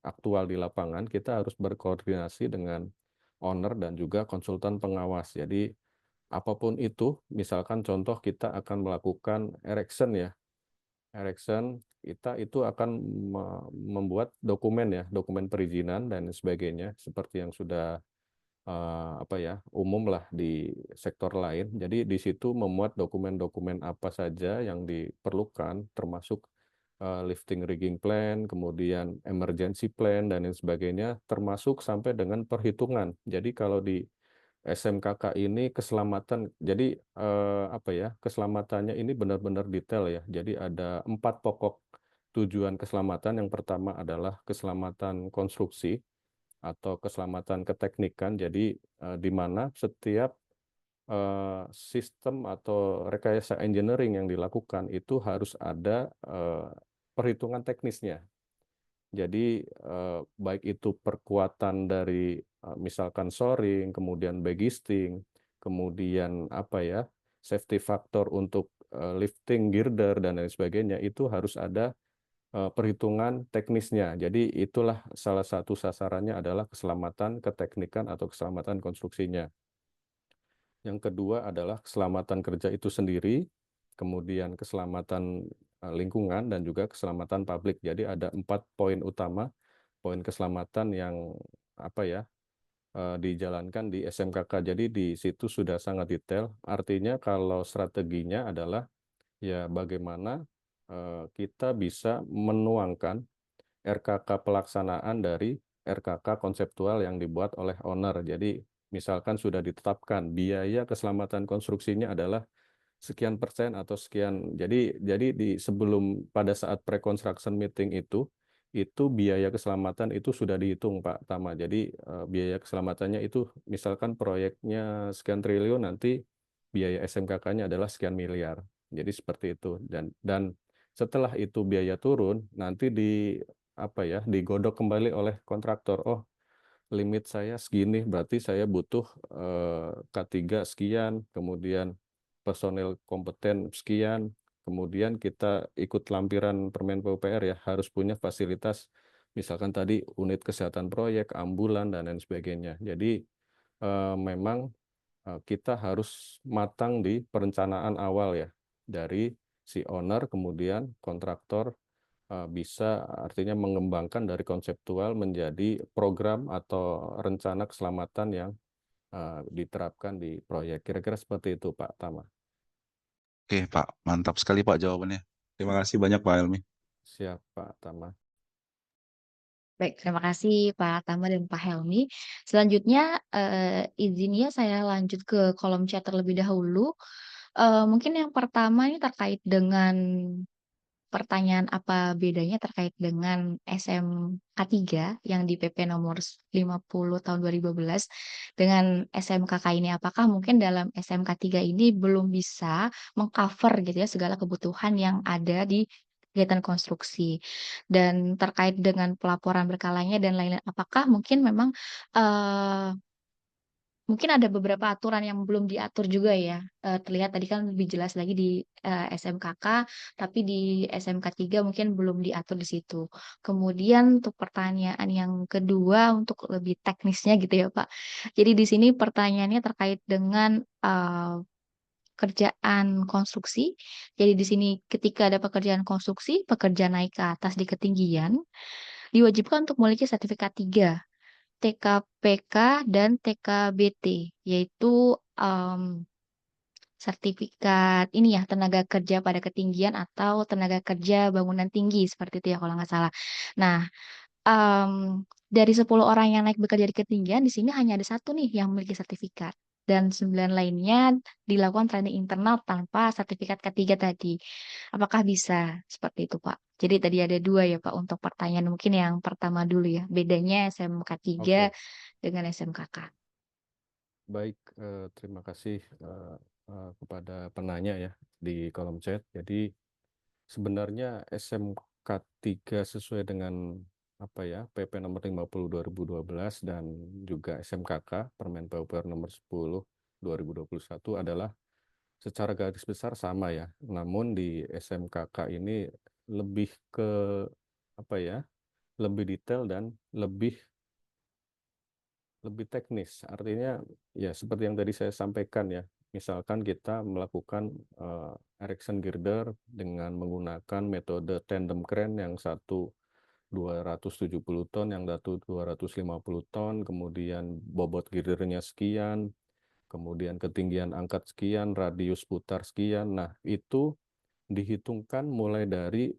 aktual di lapangan, kita harus berkoordinasi dengan owner dan juga konsultan pengawas. Jadi apapun itu, misalkan contoh kita akan melakukan erection ya, erection kita itu akan membuat dokumen ya, dokumen perizinan dan sebagainya, seperti yang sudah umum lah di sektor lain. Jadi di situ memuat dokumen-dokumen apa saja yang diperlukan, termasuk lifting rigging plan, kemudian emergency plan dan lain sebagainya, termasuk sampai dengan perhitungan. Jadi kalau di SMKK ini keselamatan, jadi keselamatannya ini benar-benar detail ya. Jadi ada 4 pokok tujuan keselamatan. Yang pertama adalah keselamatan konstruksi atau keselamatan keteknikan. Jadi di mana setiap sistem atau rekayasa engineering yang dilakukan itu harus ada perhitungan teknisnya. Jadi baik itu perkuatan dari misalkan shoring, kemudian backgisting, kemudian apa ya, safety factor untuk lifting girder dan lain sebagainya, itu harus ada perhitungan teknisnya. Jadi itulah salah satu sasarannya adalah keselamatan keteknikan atau keselamatan konstruksinya. Yang kedua adalah keselamatan kerja itu sendiri, kemudian keselamatan lingkungan dan juga keselamatan publik. Jadi ada 4 poin utama, poin keselamatan yang apa ya, dijalankan di SMKK. Jadi di situ sudah sangat detail. Artinya kalau strateginya adalah ya bagaimana kita bisa menuangkan RKK pelaksanaan dari RKK konseptual yang dibuat oleh owner. Jadi misalkan sudah ditetapkan biaya keselamatan konstruksinya adalah sekian persen atau sekian. Jadi di sebelum pada saat pre-construction meeting itu biaya keselamatan itu sudah dihitung Pak Tama. Jadi biaya keselamatannya itu misalkan proyeknya sekian triliun, nanti biaya SMKK-nya adalah sekian miliar. Jadi seperti itu, dan setelah itu biaya turun nanti apa ya, digodok kembali oleh kontraktor. Oh, limit saya segini, berarti saya butuh K3 sekian, kemudian personel kompeten sekian, kemudian kita ikut lampiran Permen PUPR ya, harus punya fasilitas, misalkan tadi unit kesehatan proyek, ambulan, dan lain sebagainya. Jadi memang kita harus matang di perencanaan awal ya, dari si owner, kemudian kontraktor, bisa artinya mengembangkan dari konseptual menjadi program atau rencana keselamatan yang diterapkan di proyek. Kira-kira seperti itu Pak Tama. Oke, Pak. Mantap sekali, Pak, jawabannya. Terima kasih banyak, Pak Helmi. Siap Pak Tama. Baik, terima kasih Pak Tama dan Pak Helmi. Selanjutnya, izinnya saya lanjut ke kolom chat terlebih dahulu. Mungkin yang pertama ini terkait dengan pertanyaan apa bedanya terkait dengan SMK 3 yang di PP nomor 50 tahun 2012 dengan SMKK ini. Apakah mungkin dalam SMK 3 ini belum bisa meng-cover gitu ya segala kebutuhan yang ada di kegiatan konstruksi. Dan terkait dengan pelaporan berkalanya dan lain-lain, apakah mungkin memang, eee mungkin ada beberapa aturan yang belum diatur juga ya, terlihat tadi kan lebih jelas lagi di, SMKK, tapi di SMK 3 mungkin belum diatur di situ. Kemudian untuk pertanyaan yang kedua untuk lebih teknisnya gitu ya, Pak. Jadi di sini pertanyaannya terkait dengan, kerjaan konstruksi. Jadi di sini ketika ada pekerjaan konstruksi, pekerja naik ke atas di ketinggian, diwajibkan untuk memiliki sertifikat 3. TKPK dan TKBT, yaitu, sertifikat ini ya, tenaga kerja pada ketinggian atau tenaga kerja bangunan tinggi, seperti itu ya kalau nggak salah. Nah, dari 10 orang yang naik bekerja di ketinggian, di sini hanya ada 1 nih yang memiliki sertifikat, dan 9 lainnya dilakukan training internal tanpa sertifikat K3 tadi. Apakah bisa seperti itu, Pak? Jadi tadi ada 2 ya, Pak, untuk pertanyaan. Mungkin yang pertama dulu ya, bedanya SMK 3 Oke, dengan SMKK. baik, terima kasih kepada penanya ya di kolom chat. Jadi sebenarnya SMK 3 sesuai dengan apa ya, PP nomor 50 2012 dan juga SMKK Permen PUPR nomor 10 2021 adalah secara garis besar sama ya. Namun di SMKK ini lebih ke apa ya, lebih detail dan lebih teknis. Artinya ya seperti yang tadi saya sampaikan ya. Misalkan kita melakukan erection girder dengan menggunakan metode tandem crane, yang satu 270 ton, yang satu 250 ton, kemudian bobot girdernya sekian, kemudian ketinggian angkat sekian, radius putar sekian. Nah, itu dihitungkan mulai dari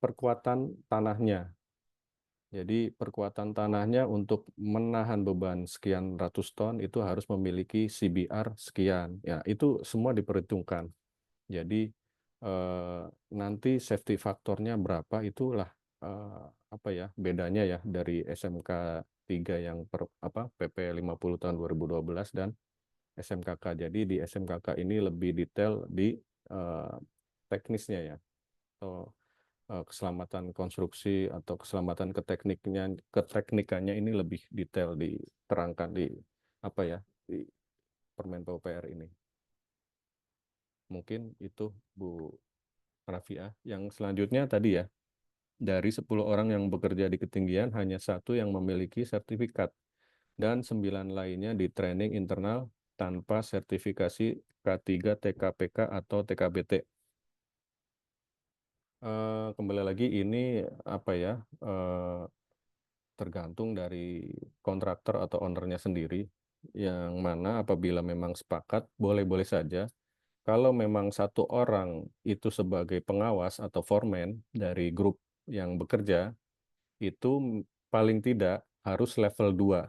perkuatan tanahnya. Jadi perkuatan tanahnya untuk menahan beban sekian ratus ton itu harus memiliki CBR sekian. Ya, itu semua diperhitungkan. Jadi nanti safety faktornya berapa, itulah apa ya bedanya ya dari SMK 3 yang PP 50 tahun 2012 dan SMKK. Jadi di SMKK ini lebih detail di teknisnya ya. So, keselamatan konstruksi atau keselamatan keteknikannya ini lebih detail diterangkan di di Permen PUPR ini. Mungkin itu Bu Rafiah. Yang selanjutnya tadi ya, dari 10 orang yang bekerja di ketinggian hanya 1 yang memiliki sertifikat dan 9 lainnya di training internal tanpa sertifikasi K3 TKPK atau TKBT. Kembali lagi ini tergantung dari kontraktor atau ownernya sendiri, yang mana apabila memang sepakat boleh-boleh saja. Kalau memang 1 orang itu sebagai pengawas atau foreman dari grup yang bekerja, itu paling tidak harus level 2.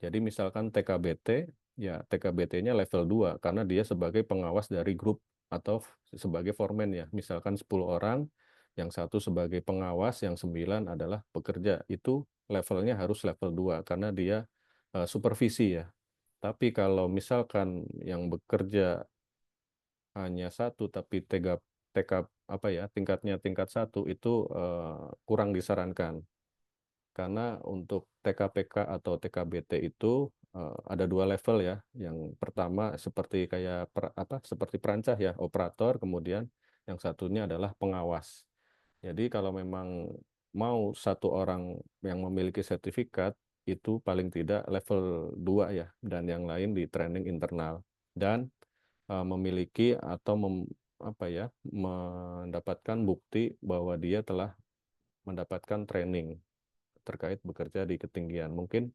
Jadi misalkan TKBT, ya TKBT-nya level 2 karena dia sebagai pengawas dari grup atau sebagai foreman ya. Misalkan 10 orang, yang 1 sebagai pengawas, yang 9 adalah pekerja. Itu levelnya harus level 2 karena dia supervisi ya. Tapi kalau misalkan yang bekerja hanya 1 tapi tingkatnya tingkat 1 itu kurang disarankan. Karena untuk TKPK atau TKBT itu ada 2 level ya. Yang pertama seperti kayak seperti perancah ya, operator, kemudian yang satunya adalah pengawas. Jadi kalau memang mau 1 orang yang memiliki sertifikat itu paling tidak level 2 ya, dan yang lain di training internal dan memiliki atau mendapatkan bukti bahwa dia telah mendapatkan training terkait bekerja di ketinggian. Mungkin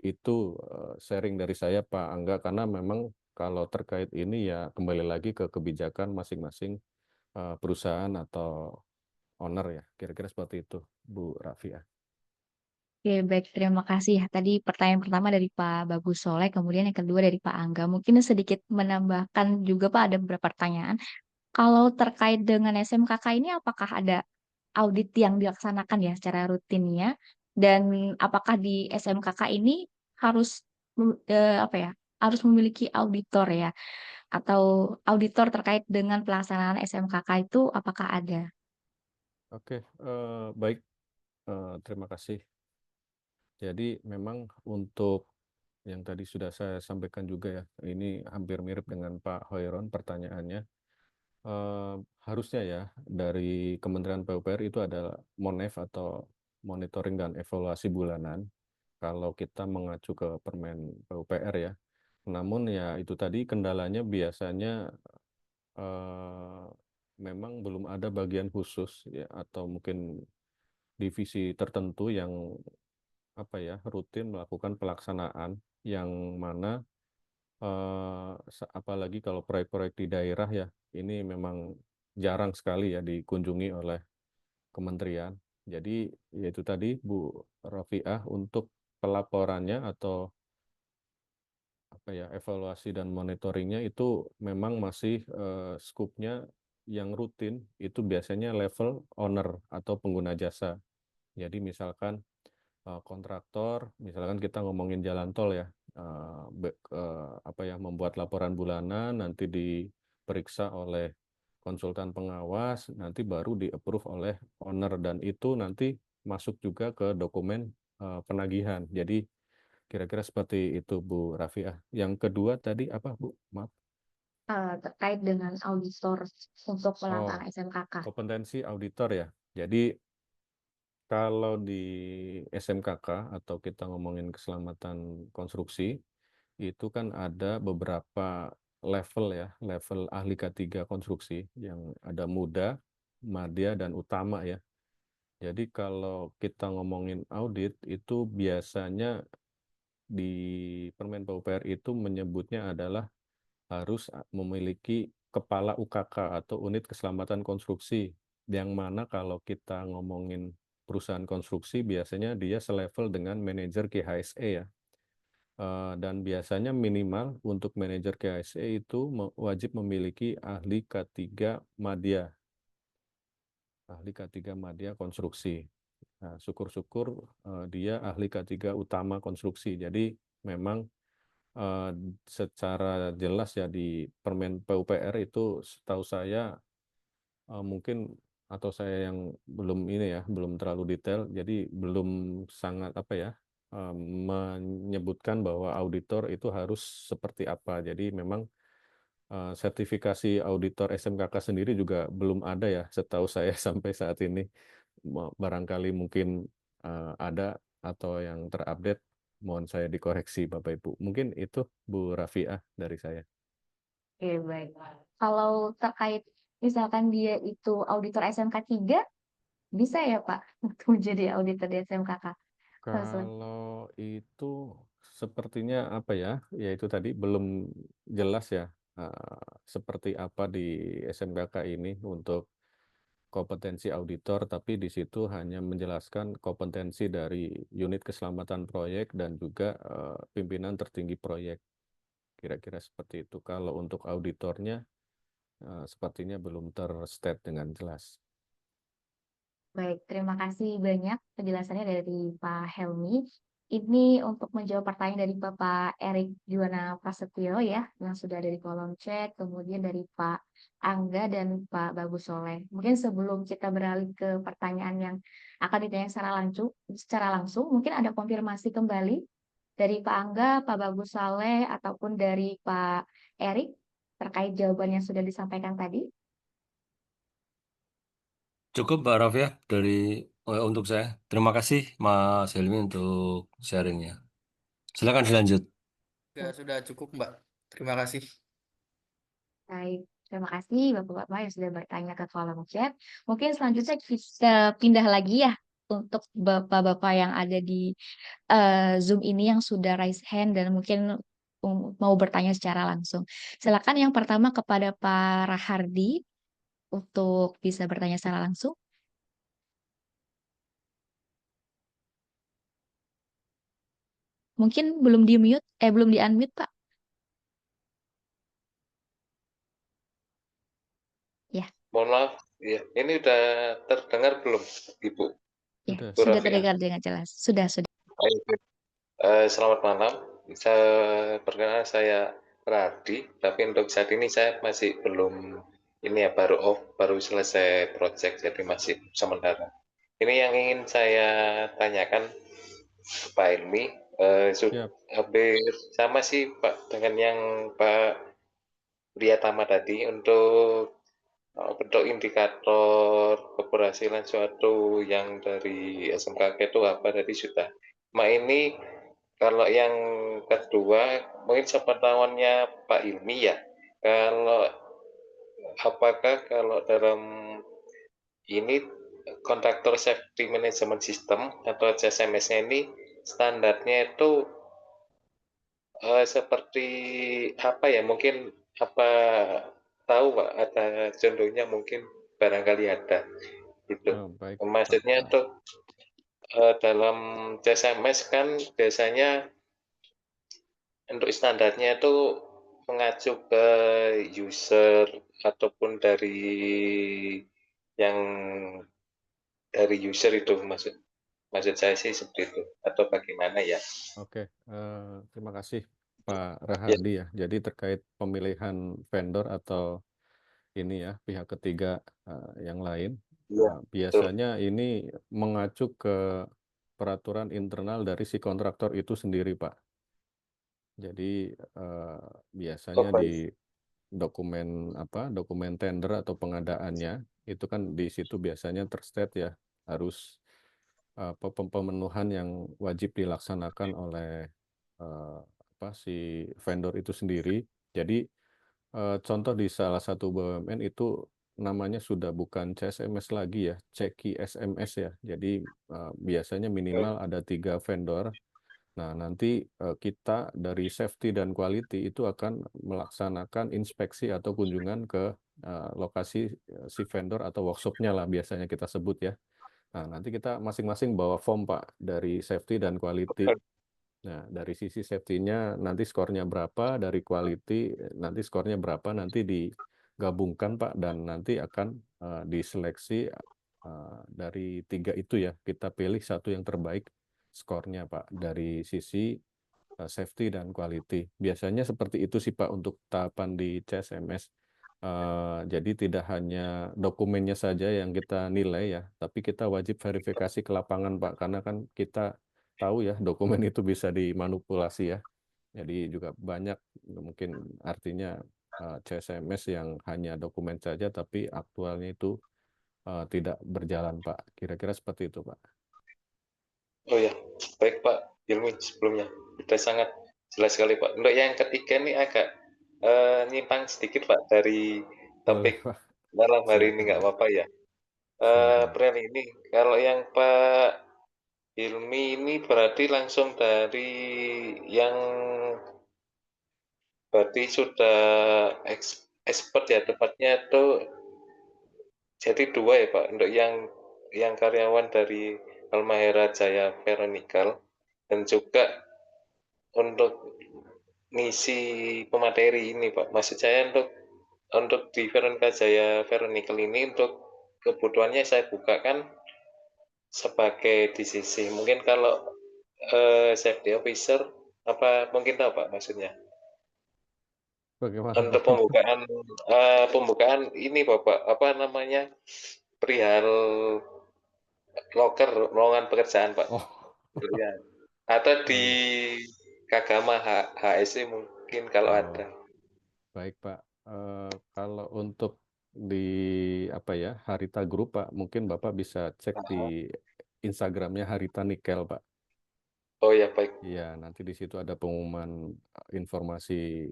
itu sharing dari saya Pak Angga, karena memang kalau terkait ini ya kembali lagi ke kebijakan masing-masing perusahaan atau owner ya. Kira-kira seperti itu Bu Rafiah. Oke, baik, terima kasih ya. Tadi pertanyaan pertama dari Pak Bagus Soleh, kemudian yang kedua dari Pak Angga. Mungkin sedikit menambahkan juga Pak, ada beberapa pertanyaan. Kalau terkait dengan SMKK ini apakah ada audit yang dilaksanakan ya secara rutinnya? Dan apakah di SMKK ini harus harus memiliki auditor ya? Atau auditor terkait dengan pelaksanaan SMKK itu apakah ada? Oke, baik, terima kasih. Jadi memang untuk yang tadi sudah saya sampaikan juga ya, ini hampir mirip dengan Pak Hoiron pertanyaannya. Harusnya ya dari Kementerian PUPR itu ada MONEF atau monitoring dan evaluasi bulanan kalau kita mengacu ke Permen PUPR ya. Namun ya itu tadi kendalanya biasanya memang belum ada bagian khusus ya atau mungkin divisi tertentu yang rutin melakukan pelaksanaan, yang mana apalagi kalau proyek-proyek di daerah ya, ini memang jarang sekali ya dikunjungi oleh kementerian. Jadi yaitu tadi Bu Rafiah, untuk pelaporannya atau evaluasi dan monitoringnya itu memang masih skupnya yang rutin itu biasanya level owner atau pengguna jasa. Jadi misalkan kontraktor, misalkan kita ngomongin jalan tol ya, membuat laporan bulanan, nanti diperiksa oleh konsultan pengawas, nanti baru di-approve oleh owner, dan itu nanti masuk juga ke dokumen penagihan. Jadi kira-kira seperti itu Bu Rafiah. Yang kedua tadi apa Bu? Maaf. Terkait dengan auditor untuk Oh, pelaksanaan SMKK. kompetensi auditor ya. Jadi kalau di SMKK atau kita ngomongin keselamatan konstruksi, itu kan ada beberapa level ya, level ahli K3 konstruksi yang ada muda, madya, dan utama ya. Jadi kalau kita ngomongin audit itu biasanya di Permen PUPR itu menyebutnya adalah harus memiliki kepala UKK atau unit keselamatan konstruksi, yang mana kalau kita ngomongin perusahaan konstruksi biasanya dia selevel dengan manajer KHSE ya. Dan biasanya minimal untuk manajer KHSE itu wajib memiliki ahli K3 Madya, ahli K3 Madya konstruksi. Nah, syukur-syukur dia ahli K3 utama konstruksi. Jadi memang secara jelas ya di Permen PUPR itu setahu saya mungkin atau saya yang belum ini ya, belum terlalu detail, jadi belum sangat apa ya, menyebutkan bahwa auditor itu harus seperti apa. Jadi memang sertifikasi auditor SMKK sendiri juga belum ada ya, setahu saya sampai saat ini. Barangkali mungkin ada atau yang terupdate, mohon saya dikoreksi Bapak Ibu. Mungkin itu Bu Rafiah dari saya. Oke, baik. Kalau terkait misalkan dia itu auditor SMK 3, bisa ya Pak untuk menjadi auditor di SMKK? Langsung. Kalau itu sepertinya apa ya, ya itu tadi belum jelas ya, seperti apa di SMKK ini untuk kompetensi auditor, tapi di situ hanya menjelaskan kompetensi dari unit keselamatan proyek dan juga pimpinan tertinggi proyek. Kira-kira seperti itu. Kalau untuk auditornya sepertinya belum terstate dengan jelas. Baik, terima kasih banyak penjelasannya dari Pak Helmi. Ini untuk menjawab pertanyaan dari Bapak Erik Juwana Prasetyo ya, yang sudah ada di kolom chat, kemudian dari Pak Angga dan Pak Bagus Soleh. Mungkin sebelum kita beralih ke pertanyaan yang akan ditanya secara langsung, mungkin ada konfirmasi kembali dari Pak Angga, Pak Bagus Soleh, ataupun dari Pak Erik terkait jawaban yang sudah disampaikan tadi. Cukup Mbak Raffi ya untuk saya. Terima kasih Mas Helmi untuk sharingnya. Silakan dilanjut. Sudah cukup, Mbak. Terima kasih. Baik, terima kasih Bapak-Bapak yang sudah bertanya ke kolom chat. Mungkin selanjutnya kita pindah lagi ya untuk Bapak-Bapak yang ada di Zoom ini yang sudah raise hand dan mungkin mau bertanya secara langsung. Silakan yang pertama kepada Pak Rahardi untuk bisa bertanya secara langsung. Mungkin belum belum di unmute Pak. Ya, Mohon maaf, ya, ini udah terdengar belum, Ibu? ya, Sudah, Bu sudah Rafiah? terdengar dengan jelas. Sudah. Baik. Selamat malam. Perkenalkan saya Radi, tapi untuk saat ini saya masih belum ini ya, baru selesai project, jadi masih sementara. Ini yang ingin saya tanyakan Pak Ilmi, siap. hampir sama sih Pak dengan yang Pak Priyatama tadi untuk bentuk indikator keberhasilan suatu yang dari SMKK itu apa tadi sudah. Ini kalau yang kedua mungkin sepengetahuannya Pak Ilmi ya, apakah kalau dalam ini kontraktor safety management system atau CSMS-nya ini standarnya itu seperti apa ya, mungkin apa tahu Pak, ada contohnya mungkin barangkali ada gitu. Baik, Maksudnya Pak. tuh dalam CSMS kan biasanya untuk standarnya itu mengacu ke user ataupun yang dari user itu, maksud saya sih seperti itu, atau bagaimana ya? Oke, terima kasih Pak Ya, Rahardi ya. Jadi terkait pemilihan vendor atau ini ya pihak ketiga yang lain, ya, betul. biasanya ini mengacu ke peraturan internal dari si kontraktor itu sendiri, Pak. Jadi biasanya baik. di dokumen tender atau pengadaannya itu kan di situ biasanya terstate ya harus pemenuhan yang wajib dilaksanakan oleh si vendor itu sendiri. Jadi contoh di salah satu BUMN itu namanya sudah bukan CSMS lagi ya, CEKI SMS ya. Jadi biasanya minimal ada 3 vendor. Nah, nanti kita dari safety dan quality itu akan melaksanakan inspeksi atau kunjungan ke lokasi si vendor atau workshopnya lah biasanya kita sebut ya. Nah, nanti kita masing-masing bawa form Pak dari safety dan quality. Nah, dari sisi safety-nya nanti skornya berapa, dari quality nanti skornya berapa, nanti digabungkan Pak, dan nanti akan diseleksi dari 3 itu ya, kita pilih satu yang terbaik skornya Pak, dari sisi safety dan quality. Biasanya seperti itu sih Pak untuk tahapan di CSMS. Jadi tidak hanya dokumennya saja yang kita nilai ya, tapi kita wajib verifikasi ke lapangan, Pak, karena kan kita tahu ya dokumen itu bisa dimanipulasi ya. Jadi juga banyak mungkin artinya CSMS yang hanya dokumen saja tapi aktualnya itu tidak berjalan, Pak. Kira-kira seperti itu, Pak. Oh ya, baik Pak Hilmi sebelumnya. Sudah sangat jelas sekali Pak. Untuk yang ketiga ini agak nyimpang sedikit Pak dari Boleh, topik Pak. malam hari ini, Silakan, nggak Pak. apa-apa ya. Silakan. Pren ini, kalau yang Pak Hilmi ini berarti langsung dari yang berarti sudah expert ya tepatnya itu, jadi dua ya Pak, untuk yang karyawan dari Halmahera Jaya Veronical dan juga untuk ngisi pemateri ini Pak. Maksud saya untuk di Veronica Jaya Veronical ini untuk kebutuhannya saya bukakan sebagai di sisi. Mungkin kalau safety officer apa mungkin tahu Pak maksudnya. Bagaimana, Untuk Pak? pembukaan ini Bapak apa namanya perihal loker lowongan pekerjaan Pak. Oh, Ya. Atau oh di ya. Kagama HSE mungkin kalau Oh, ada. baik, Pak. Kalau untuk di apa ya Harita Group, Pak, mungkin Bapak bisa cek di Instagramnya Harita Nikel, Pak. Oh ya baik. Iya, nanti di situ ada pengumuman informasi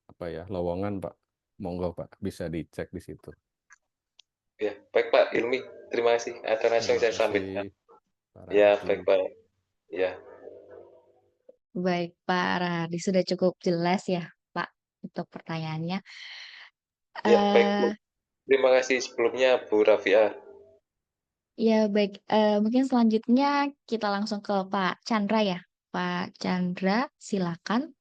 apa ya lowongan, Pak. Monggo, Pak, bisa dicek di situ. Ya, baik Pak Ilmi. Terima kasih. Ada langsung Terima saya sampaikan. kasih, Pak Ya, Radi. baik Pak. Ya. Baik, Pak Radi sudah cukup jelas ya, Pak, untuk pertanyaannya. Ya, baik Bu. Eh, Terima kasih sebelumnya Bu Rafia. ya baik. Mungkin selanjutnya kita langsung ke Pak Chandra ya. Pak Chandra, silakan.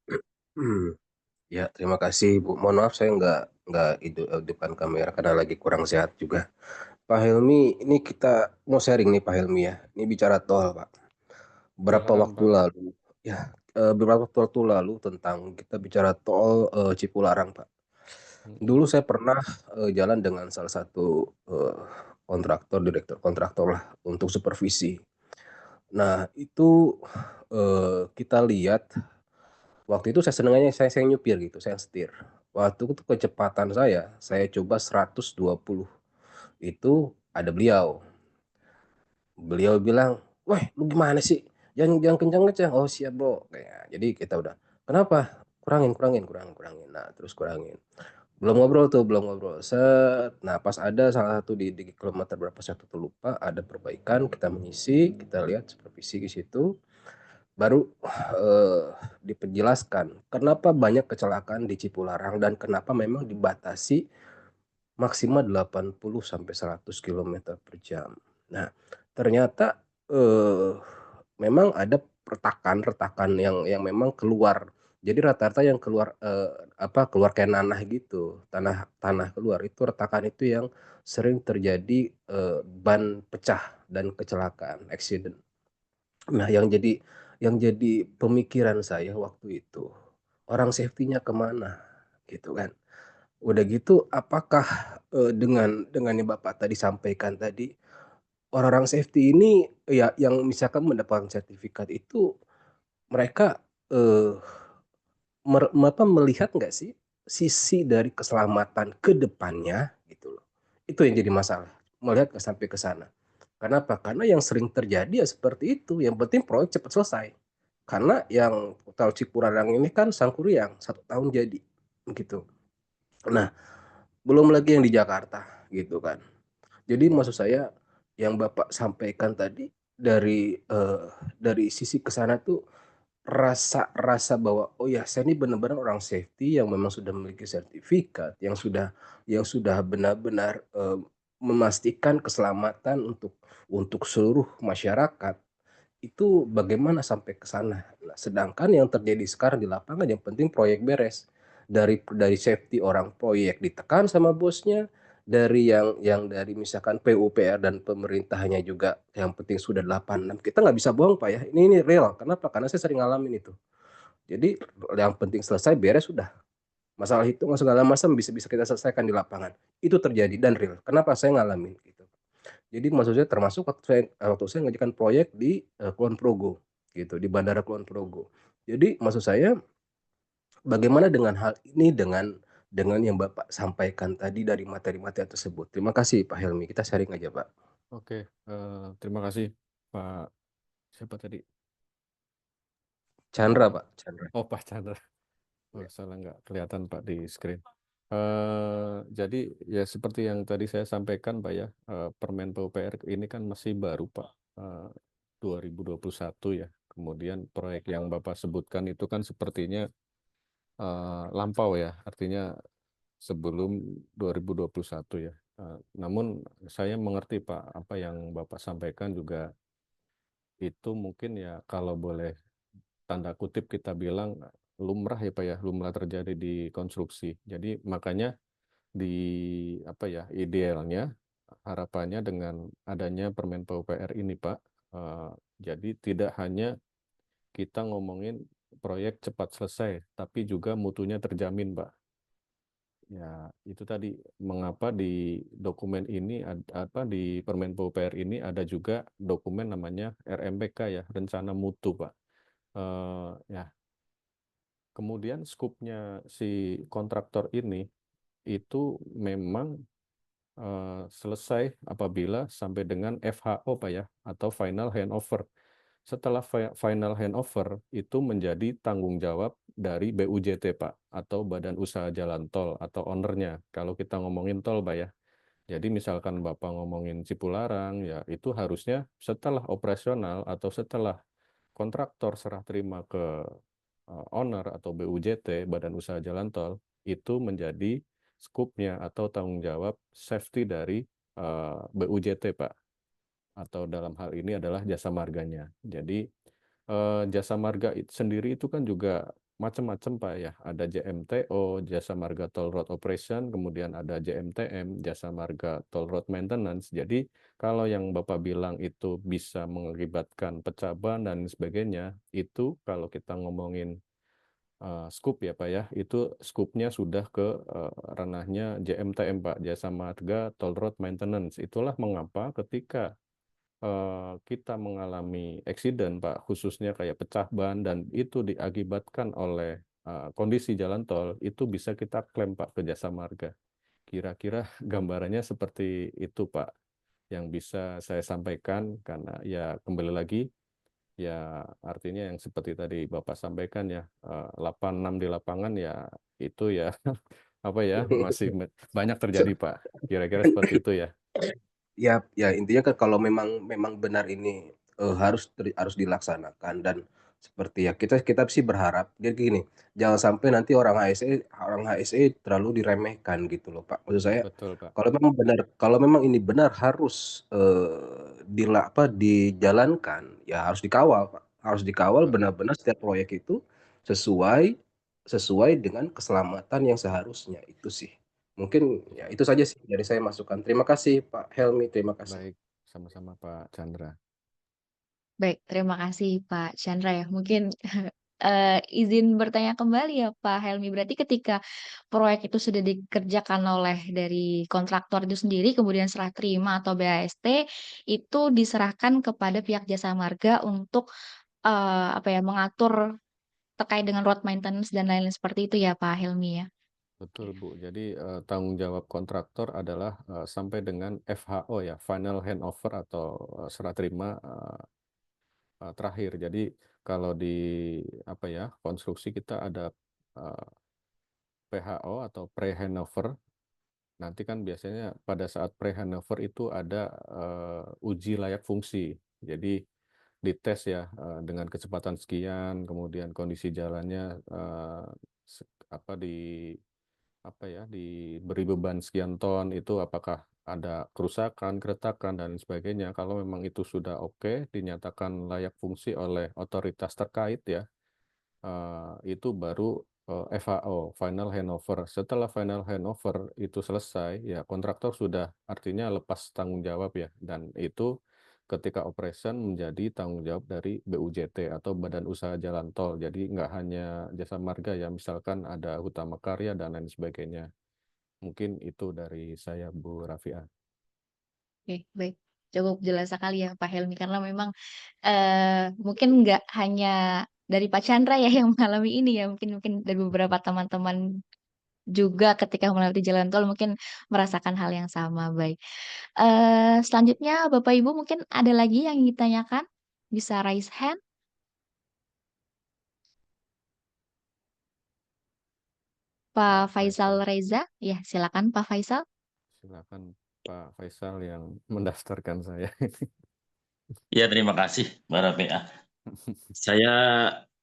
Ya, terima kasih Bu. Mohon maaf saya nggak depan kamera karena lagi kurang sehat juga. Pak Helmi, ini kita mau sharing nih Pak Helmi ya. Ini bicara tol Pak. Beberapa Silakan, waktu Pak. lalu, ya beberapa waktu lalu tentang kita bicara tol Cipularang Pak. Dulu saya pernah jalan dengan salah satu direktur kontraktor lah untuk supervisi. Nah itu kita lihat. Waktu itu saya senengnya saya nyupir gitu, saya setir. Waktu itu kecepatan saya coba 120. Itu ada beliau. Beliau bilang, "Wah, lu gimana sih? Jangan jangan kencang-kencang." "Oh, siap, Bro." Kayak jadi kita udah, "Kenapa?" Kurangin. Nah, terus kurangin. Belum ngobrol. Set. Nah, pas ada salah satu di kilometer berapa saya lupa, ada perbaikan, kita mengisi, kita lihat supervisi di situ. Baru dipenjelaskan kenapa banyak kecelakaan di Cipularang dan kenapa memang dibatasi maksimal 80 sampai 100 km per jam. Nah, ternyata memang ada retakan yang memang keluar. Jadi rata-rata yang keluar keluar kayak nanah gitu, tanah keluar itu retakan itu yang sering terjadi ban pecah dan kecelakaan, accident. Nah, yang jadi pemikiran saya waktu itu, orang safety-nya kemana, gitu kan. Udah gitu apakah dengan yang Bapak tadi sampaikan tadi, orang-orang safety ini ya yang misalkan mendapatkan sertifikat itu mereka eee, melihat nggak sih sisi dari keselamatan ke depannya gitu loh. Itu yang jadi masalah, melihat nggak sampai ke sana. Kenapa? Karena yang sering terjadi ya seperti itu, yang penting proyek cepat selesai. Karena yang tol Cipularang ini kan Sangkuriang 1 tahun jadi, gitu. Nah, belum lagi yang di Jakarta, gitu kan. Jadi maksud saya yang Bapak sampaikan tadi dari sisi ke sana tuh rasa bahwa, oh ya saya ini benar-benar orang safety yang memang sudah memiliki sertifikat, yang sudah benar-benar memastikan keselamatan untuk seluruh masyarakat. Itu bagaimana sampai ke sana. Nah, sedangkan yang terjadi sekarang di lapangan yang penting proyek beres. Dari safety orang proyek ditekan sama bosnya, dari yang dari misalkan PUPR dan pemerintahnya juga yang penting sudah 86. Kita nggak bisa bohong Pak ya. Ini real. Kenapa? Karena saya sering ngalamin itu. Jadi yang penting selesai beres sudah. Masalah hitungan segala macam bisa bisa kita selesaikan di lapangan. Itu terjadi dan real. Kenapa saya ngalamin gitu. Jadi maksud saya termasuk waktu saya ngerjakan proyek di Kulon Progo gitu, di Bandara Kulon Progo. Jadi maksud saya bagaimana dengan hal ini dengan yang Bapak sampaikan tadi dari materi-materi tersebut. Terima kasih Pak Helmi. Kita sharing aja Pak. Oke, terima kasih Pak. Siapa tadi? Chandra Pak. Chandra. Oh, Pak Chandra. Oh, salah nggak kelihatan Pak di screen. Jadi ya seperti yang tadi saya sampaikan Pak ya, Permen PUPR ini kan masih baru Pak, 2021 ya. Kemudian proyek yang Bapak sebutkan itu kan sepertinya lampau ya, artinya sebelum 2021 ya. Namun saya mengerti Pak, apa yang Bapak sampaikan juga itu mungkin ya kalau boleh tanda kutip kita bilang lumrah ya Pak ya, lumrah terjadi di konstruksi. Jadi makanya di apa ya, idealnya harapannya dengan adanya Permen PUPR ini Pak, jadi tidak hanya kita ngomongin proyek cepat selesai, tapi juga mutunya terjamin Pak. Ya, itu tadi mengapa di dokumen ini di Permen PUPR ini ada juga dokumen namanya RMPK ya, Rencana Mutu Pak. Ya, kemudian skupnya si kontraktor ini itu memang selesai apabila sampai dengan FHO Pak ya, atau final handover. Setelah final handover itu menjadi tanggung jawab dari BUJT Pak, atau Badan Usaha Jalan Tol atau ownernya. Kalau kita ngomongin tol Pak ya. Jadi misalkan Bapak ngomongin Cipularang ya, itu harusnya setelah operasional atau setelah kontraktor serah terima ke owner atau BUJT, Badan Usaha Jalan Tol, itu menjadi skupnya atau tanggung jawab safety dari BUJT Pak, atau dalam hal ini adalah jasa marganya. Jadi jasa marga sendiri itu kan juga macam-macam Pak ya. Ada JMTO, Jasa Marga Toll Road Operation, kemudian ada JMTM, Jasa Marga Toll Road Maintenance. Jadi kalau yang Bapak bilang itu bisa mengakibatkan pecah ban dan sebagainya, itu kalau kita ngomongin scoop ya Pak ya, itu skupnya sudah ke ranahnya JMTM Pak, Jasa Marga Toll Road Maintenance. Itulah mengapa ketika kita mengalami eksiden Pak, khususnya kayak pecah ban dan itu diakibatkan oleh kondisi jalan tol, itu bisa kita klaim Pak ke jasa marga. Kira-kira gambarannya seperti itu Pak, yang bisa saya sampaikan, karena ya kembali lagi, ya artinya yang seperti tadi Bapak sampaikan ya, 86 di lapangan ya itu ya apa ya, masih banyak terjadi Pak. Kira-kira seperti itu ya. Ya intinya kan kalau memang benar ini harus dilaksanakan dan seperti ya kita sih berharap jadi gini, jangan sampai nanti orang HSE terlalu diremehkan gitu loh Pak. Maksud saya Betul Pak. kalau memang ini benar harus dijalankan ya harus dikawal Pak. Harus dikawal Betul. benar-benar setiap proyek itu sesuai dengan keselamatan yang seharusnya itu sih. Mungkin ya itu saja sih dari saya masukan. Terima kasih Pak Helmi, terima kasih. Baik, sama-sama Pak Chandra. Baik, terima kasih Pak Chandra ya. Mungkin izin bertanya kembali ya Pak Helmi. Berarti ketika proyek itu sudah dikerjakan oleh dari kontraktor itu sendiri, kemudian serah terima atau BAST, itu diserahkan kepada pihak jasa marga untuk apa ya, mengatur terkait dengan road maintenance dan lain-lain seperti itu ya Pak Helmi ya? Betul Bu, jadi tanggung jawab kontraktor adalah sampai dengan FHO ya, final handover atau serah terima terakhir. Jadi kalau di apa ya, konstruksi kita ada PHO atau pre-handover. Nanti kan biasanya pada saat pre-handover itu ada uji layak fungsi. Jadi dites ya dengan kecepatan sekian, kemudian kondisi jalannya diberi beban sekian ton, itu apakah ada kerusakan, keretakan dan sebagainya. Kalau memang itu sudah oke, dinyatakan layak fungsi oleh otoritas terkait ya, itu baru FHO, final handover. Setelah final handover itu selesai, ya kontraktor sudah artinya lepas tanggung jawab ya, dan itu ketika operation menjadi tanggung jawab dari BUJT atau Badan Usaha Jalan Tol. Jadi nggak hanya Jasa Marga ya, misalkan ada Hutama Karya dan lain sebagainya. Mungkin itu dari saya, Bu Rafiah. Oke, baik. Cukup jelas sekali ya Pak Helmi, karena memang mungkin nggak hanya dari Pak Chandra ya yang mengalami ini ya, mungkin dari beberapa teman-teman juga ketika melewati jalan tol mungkin merasakan hal yang sama. Baik. Selanjutnya Bapak Ibu mungkin ada lagi yang ingin ditanyakan? Bisa raise hand. Pak Faisal Reza, ya silakan Pak Faisal. Silakan Pak Faisal yang mendaftarkan saya. Ya, terima kasih, Mbak Rafiah. Saya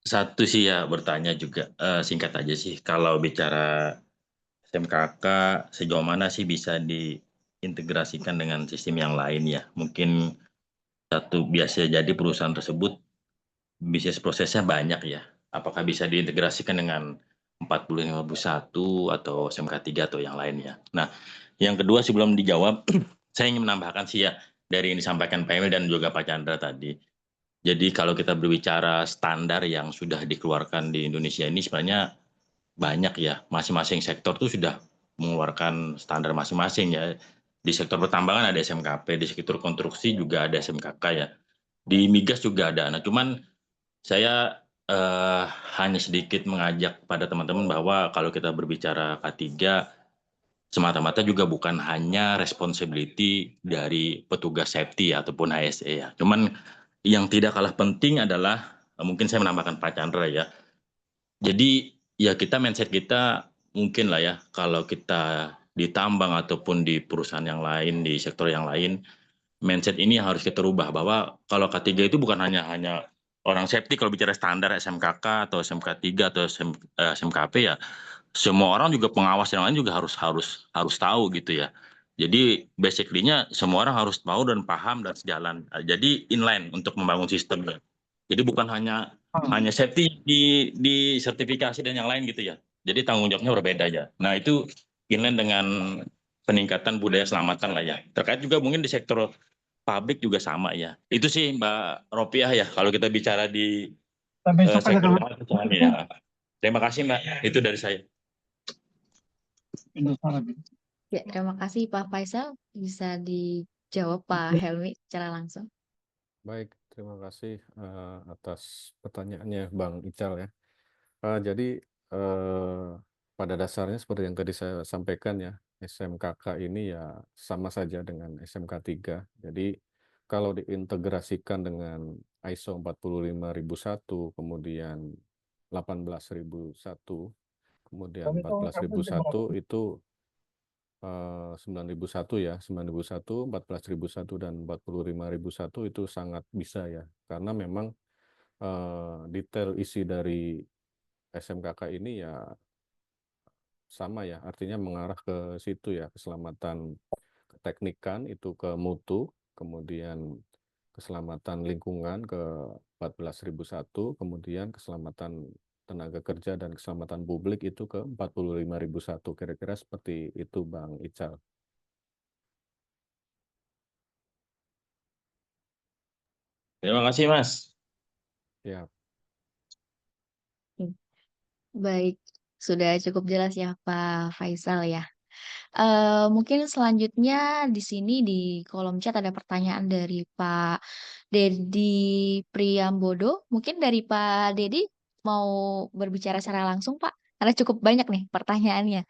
satu sih ya bertanya juga, singkat aja sih. Kalau bicara SMKK, sejauh mana sih bisa diintegrasikan dengan sistem yang lain ya? Mungkin satu biasa jadi perusahaan tersebut bisnis prosesnya banyak ya. Apakah bisa diintegrasikan dengan 4051 atau SMK 3 atau yang lainnya? Nah, yang kedua sebelum dijawab, saya ingin menambahkan sih ya dari yang disampaikan Pak Emil dan juga Pak Chandra tadi. Jadi kalau kita berbicara standar yang sudah dikeluarkan di Indonesia ini sebenarnya banyak ya, masing-masing sektor tuh sudah mengeluarkan standar masing-masing ya. Di sektor pertambangan ada SMKP, di sektor konstruksi juga ada SMKK ya. Di migas juga ada. Nah, cuman saya hanya sedikit mengajak pada teman-teman bahwa kalau kita berbicara K3 semata-mata juga bukan hanya responsibility dari petugas safety ataupun HSE ya. Cuman yang tidak kalah penting adalah mungkin saya menambahkan Pak Chandra ya. Jadi ya kita mindset kita mungkin lah ya kalau kita di tambang ataupun di perusahaan yang lain, di sektor yang lain, mindset ini harus kita rubah bahwa kalau K3 itu bukan hanya orang safety kalau bicara standar SMKK atau SMK 3 atau SMKP ya, semua orang juga pengawas yang lain juga harus tahu gitu ya. Jadi basically-nya semua orang harus tahu dan paham dan sejalan. Jadi inline untuk membangun sistemnya. Jadi bukan hanya safety di sertifikasi dan yang lain gitu ya. Jadi tanggung jawabnya berbeda ya. Nah itu inline dengan peningkatan budaya selamatan lah ya. Terkait juga mungkin di sektor pabrik juga sama ya. Itu sih Mbak Ropiah ya kalau kita bicara di sektor ya. Terima kasih Mbak. Itu dari saya. Ya, terima kasih Pak Faisal. Bisa dijawab Pak Helmi secara langsung. Baik, terima kasih atas pertanyaannya Bang Ical ya. Jadi pada dasarnya seperti yang tadi saya sampaikan ya, SMKK ini ya sama saja dengan SMK 3. Jadi kalau diintegrasikan dengan ISO 45001, kemudian 18001, kemudian 14001 itu 9001 ya, 9001, 14001 dan 45001 itu sangat bisa ya, karena memang detail isi dari SMKK ini ya sama ya, artinya mengarah ke situ ya, keselamatan keteknikan itu ke mutu, kemudian keselamatan lingkungan ke 14001, kemudian keselamatan tenaga kerja dan keselamatan publik itu ke 45001. Kira-kira seperti itu Bang Ical. Terima kasih Mas. Ya. Baik, sudah cukup jelas ya Pak Faisal ya. Mungkin selanjutnya di sini di kolom chat ada pertanyaan dari Pak Dedi Priambodo. Mungkin dari Pak Dedi mau berbicara secara langsung Pak, karena cukup banyak nih pertanyaannya.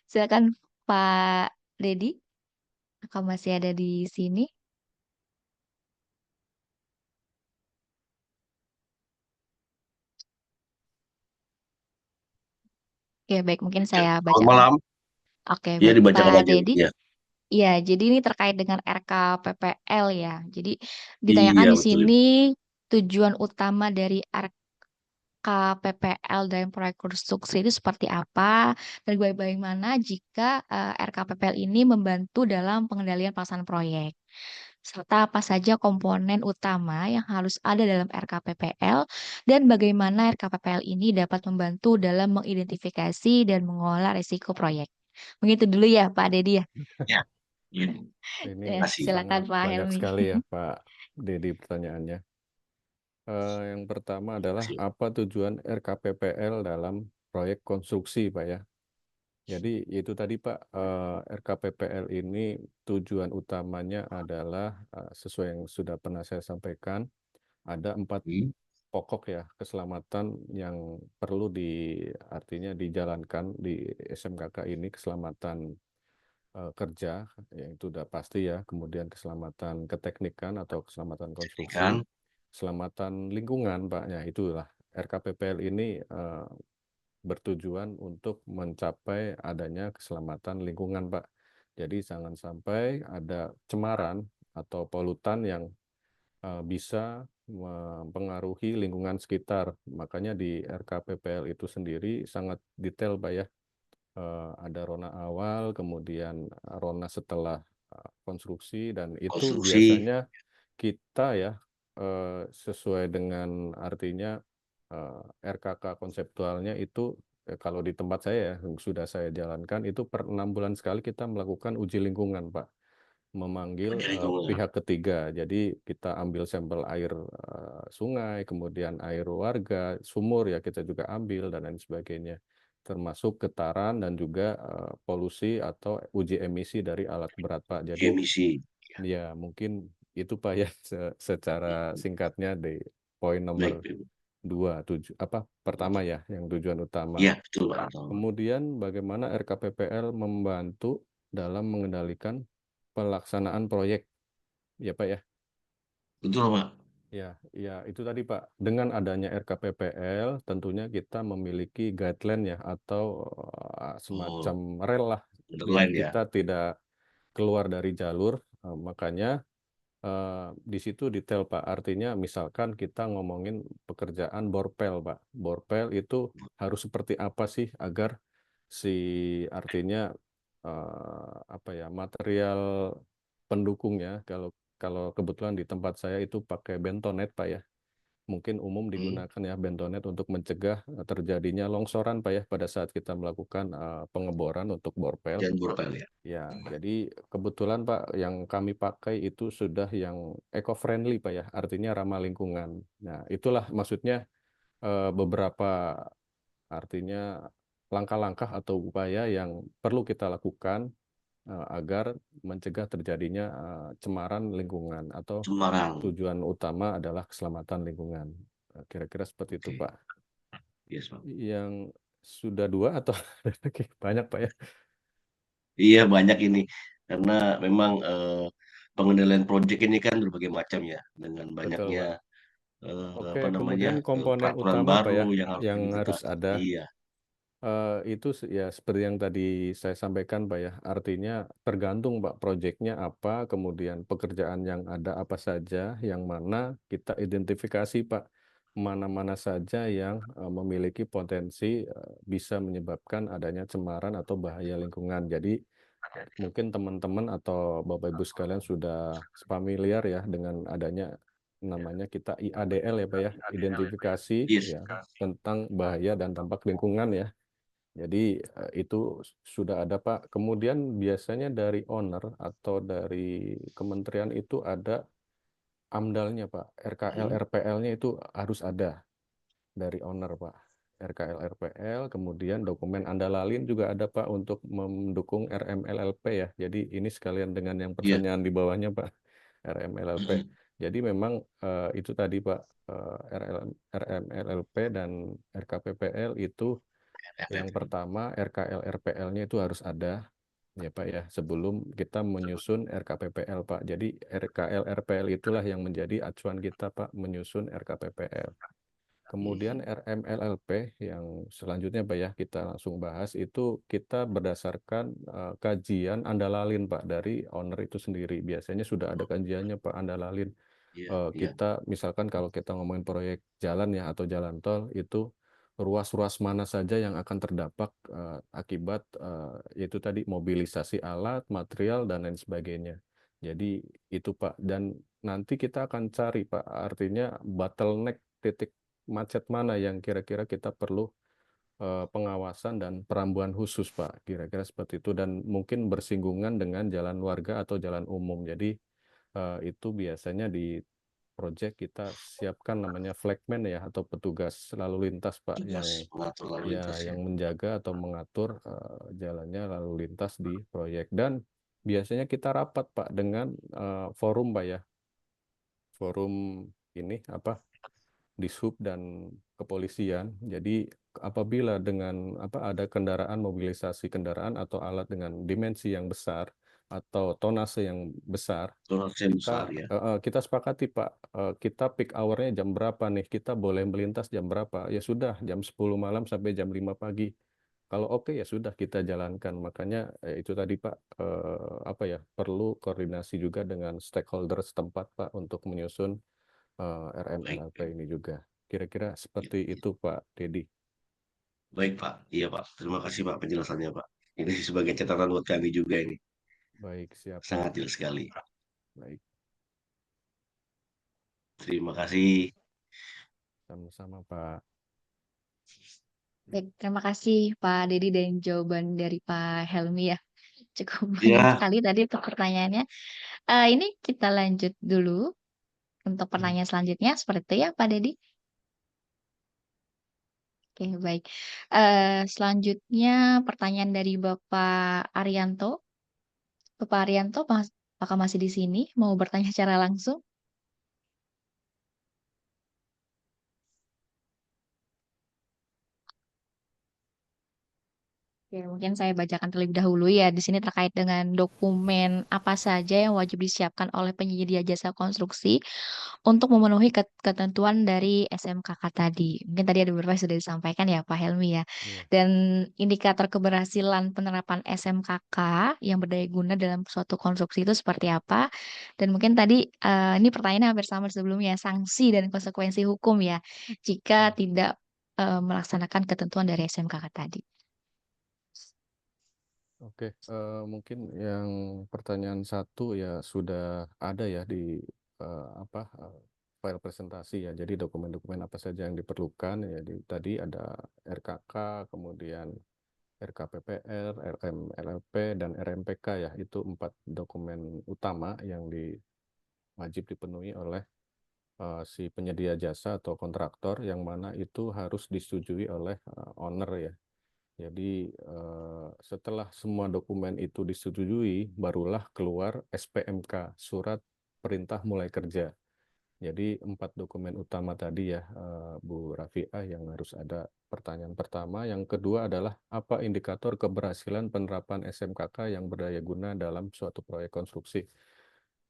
Silakan Pak Dedi, apakah masih ada di sini? Oke, baik, mungkin saya Selamat bacakan. malam. Oke, Iya baik dibacakan Pak aja. Dedi. Ya. Iya, jadi ini terkait dengan RKPPL ya. Jadi ditanyakan Iya di betul. sini tujuan utama dari RKPPL dalam proyek konstruksi itu seperti apa dan bagaimana jika RKPPL ini membantu dalam pengendalian pelaksanaan proyek. Serta apa saja komponen utama yang harus ada dalam RKPPL dan bagaimana RKPPL ini dapat membantu dalam mengidentifikasi dan mengelola risiko proyek. Begitu dulu ya Pak Dedi ya. Ya. Iya, Ini Ya, kasih. silakan sangat Pak banyak Helmi. sekali ya Pak Dedi pertanyaannya. Yang pertama adalah Kasih. apa tujuan RKPPL dalam proyek konstruksi Pak ya? Jadi itu tadi Pak, RKPPL ini tujuan utamanya adalah sesuai yang sudah pernah saya sampaikan, ada 4 Hmm. pokok ya keselamatan yang perlu artinya dijalankan di SMKK ini, keselamatan kerja, yang itu udah pasti ya, kemudian keselamatan keteknikan atau keselamatan konstruksi, Kan? keselamatan lingkungan Pak, ya itulah RKPPL ini bertujuan untuk mencapai adanya keselamatan lingkungan Pak. Jadi jangan sampai ada cemaran atau polutan yang bisa mempengaruhi lingkungan sekitar. Makanya di RKPPL itu sendiri sangat detail Pak ya. Ada rona awal, kemudian rona setelah konstruksi, dan itu Konstruksi. biasanya kita ya sesuai dengan artinya RKK konseptualnya itu kalau di tempat saya ya yang sudah saya jalankan itu per 6 bulan sekali kita melakukan uji lingkungan Pak, memanggil Uji lingkungan. pihak ketiga. Jadi kita ambil sampel air sungai, kemudian air warga, sumur ya kita juga ambil dan lain sebagainya, termasuk getaran dan juga polusi atau uji emisi dari alat berat Pak. Jadi Emisi. ya mungkin itu Pak ya secara singkatnya di poin nomor Baik. 2, pertama ya yang tujuan utama. Iya, betul Pak. Kemudian bagaimana RKPPL membantu dalam mengendalikan pelaksanaan proyek, ya Pak ya. Betul Pak. Ya itu tadi Pak. Dengan adanya RKPPL, tentunya kita memiliki guideline ya atau semacam rel lah, biar Underline ya. kita tidak keluar dari jalur. Makanya di situ detail Pak. Artinya misalkan kita ngomongin pekerjaan borpel Pak. Borpel itu harus seperti apa sih agar artinya material pendukungnya, kalau kebetulan di tempat saya itu pakai bentonet Pak ya. Mungkin umum digunakan ya bentonet untuk mencegah terjadinya longsoran Pak ya pada saat kita melakukan pengeboran untuk borpel. Dan borpel ya. Ya, jadi kebetulan Pak yang kami pakai itu sudah yang eco-friendly Pak ya, artinya ramah lingkungan. Nah, itulah maksudnya beberapa artinya langkah-langkah atau upaya yang perlu kita lakukan agar mencegah terjadinya cemaran lingkungan atau Cemaran. tujuan utama adalah keselamatan lingkungan. Kira-kira seperti itu Pak. Yes, Pak. Yang sudah 2 atau banyak Pak ya? Iya banyak ini karena memang pengendalian proyek ini kan berbagai macam ya dengan Betul banyaknya Pak. Oke, namanya kemudian komponen peraturan utama Pak baru ya yang harus yang harus diimplementasi. ada Iya, itu ya seperti yang tadi saya sampaikan Pak ya, artinya tergantung Pak proyeknya apa, kemudian pekerjaan yang ada apa saja, yang mana kita identifikasi Pak, mana-mana saja yang memiliki potensi bisa menyebabkan adanya cemaran atau bahaya lingkungan. Jadi mungkin teman-teman atau Bapak Ibu sekalian sudah familiar ya dengan adanya namanya kita IADL ya Pak ya, identifikasi yes. ya tentang bahaya dan dampak lingkungan ya. Jadi itu sudah ada Pak. Kemudian biasanya dari owner atau dari kementerian itu ada AMDAL-nya Pak. RKL RPL-nya itu harus ada dari owner Pak. RKL RPL, kemudian dokumen andalalin juga ada Pak untuk mendukung RMLLP ya. Jadi ini sekalian dengan yang pertanyaan di bawahnya Pak, RMLLP. Jadi memang itu tadi Pak, RMLLP dan RKPPL itu yang pertama RKL RPL-nya itu harus ada ya Pak ya sebelum kita menyusun RKPPL Pak. Jadi RKL RPL itulah yang menjadi acuan kita Pak menyusun RKPPL. Kemudian RMLLP yang selanjutnya Pak ya kita langsung bahas itu kita berdasarkan kajian andalalin Pak dari owner itu sendiri. Biasanya sudah ada kajiannya Pak andalalin. Kita misalkan kalau kita ngomongin proyek jalan ya atau jalan tol itu ruas-ruas mana saja yang akan terdampak akibat yaitu tadi mobilisasi alat, material dan lain sebagainya. Jadi itu Pak, dan nanti kita akan cari Pak, artinya bottleneck titik macet mana yang kira-kira kita perlu pengawasan dan perambuan khusus, Pak. Kira-kira seperti itu, dan mungkin bersinggungan dengan jalan warga atau jalan umum. Jadi itu biasanya di proyek kita siapkan namanya flagman ya, atau petugas lalu lintas, Pak, Tugas mengatur lalu lintas ya. yang menjaga atau mengatur jalannya lalu lintas di proyek. Dan biasanya kita rapat, Pak, dengan forum, Pak ya, forum ini apa, Dishub dan kepolisian. Jadi apabila dengan ada kendaraan, mobilisasi kendaraan atau alat dengan dimensi yang besar atau tonase yang besar, Tonase yang besar ya. kita sepakati, Pak, kita peak hour-nya jam berapa nih, kita boleh melintas jam berapa, ya sudah jam 10 malam sampai jam 5 pagi. Kalau oke ya sudah kita jalankan. Makanya itu tadi, Pak, perlu koordinasi juga dengan stakeholder setempat, Pak, untuk menyusun RMLP ini juga. Kira-kira seperti itu, Pak Dedi. Baik, Pak. Iya, Pak. Terima kasih, Pak, penjelasannya, Pak. Ini sebagai catatan buat kami juga ini. Baik, siap, Pak. Sangat jelas sekali. Baik, Terima kasih. sama-sama, Pak. Baik, terima kasih Pak Dedi dan jawaban dari Pak Helmi ya. Cukup banyak Ya, sekali tadi untuk pertanyaannya. Ini kita lanjut dulu untuk pertanyaan selanjutnya seperti itu ya Pak Dedi. Oke, baik. Selanjutnya pertanyaan dari Bapak Arianto. Bapak Arianto, apakah masih di sini? Mau bertanya secara langsung? Oke, mungkin saya bacakan terlebih dahulu ya. Di sini terkait dengan dokumen apa saja yang wajib disiapkan oleh penyedia jasa konstruksi untuk memenuhi ketentuan dari SMKK tadi. Mungkin tadi ada beberapa yang sudah disampaikan ya Pak Helmi ya. Iya. Dan indikator keberhasilan penerapan SMKK yang berdaya guna dalam suatu konstruksi itu seperti apa. Dan mungkin tadi ini pertanyaannya hampir sama sebelumnya, sanksi dan konsekuensi hukum ya jika tidak melaksanakan ketentuan dari SMKK tadi. Oke, mungkin yang pertanyaan satu ya sudah ada ya di file presentasi ya. Jadi dokumen-dokumen apa saja yang diperlukan ya. Tadi ada RKK, kemudian RKPPR, RMLP, dan RMPK ya. Itu 4 dokumen utama yang wajib dipenuhi oleh si penyedia jasa atau kontraktor, yang mana itu harus disetujui oleh owner ya. Jadi setelah semua dokumen itu disetujui, barulah keluar SPMK, Surat Perintah Mulai Kerja. Jadi 4 dokumen utama tadi ya, Bu Rafiah, yang harus ada. Pertanyaan pertama. Yang kedua adalah apa indikator keberhasilan penerapan SMKK yang berdaya guna dalam suatu proyek konstruksi.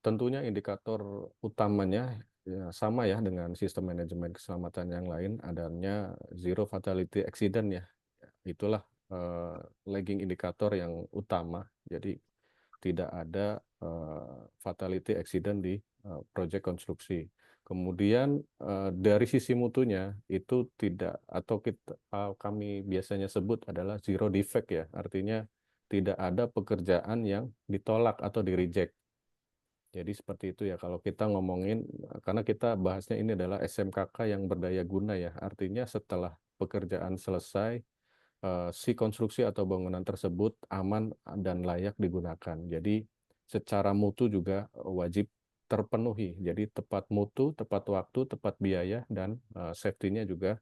Tentunya indikator utamanya ya sama ya dengan sistem manajemen keselamatan yang lain, adanya zero fatality accident ya. Itulah lagging indikator yang utama. Jadi tidak ada fatality accident di proyek konstruksi. Kemudian dari sisi mutunya itu tidak, atau kami biasanya sebut adalah zero defect ya. Artinya tidak ada pekerjaan yang ditolak atau di-reject. Jadi seperti itu ya kalau kita ngomongin, karena kita bahasnya ini adalah SMKK yang berdaya guna ya. Artinya setelah pekerjaan selesai, si konstruksi atau bangunan tersebut aman dan layak digunakan. Jadi secara mutu juga wajib terpenuhi. Jadi tepat mutu, tepat waktu, tepat biaya, dan safety-nya juga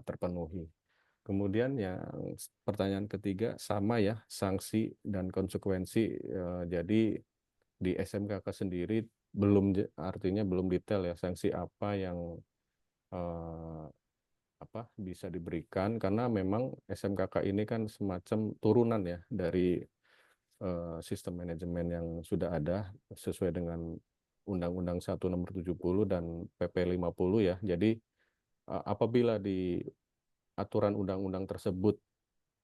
terpenuhi. Kemudian yang pertanyaan ketiga sama ya, sanksi dan konsekuensi. Jadi di SMKK sendiri artinya belum detail ya sanksi apa yang bisa diberikan, karena memang SMKK ini kan semacam turunan ya dari sistem manajemen yang sudah ada sesuai dengan Undang-Undang 1 Nomor 70 dan PP 50 ya. Jadi apabila di aturan undang-undang tersebut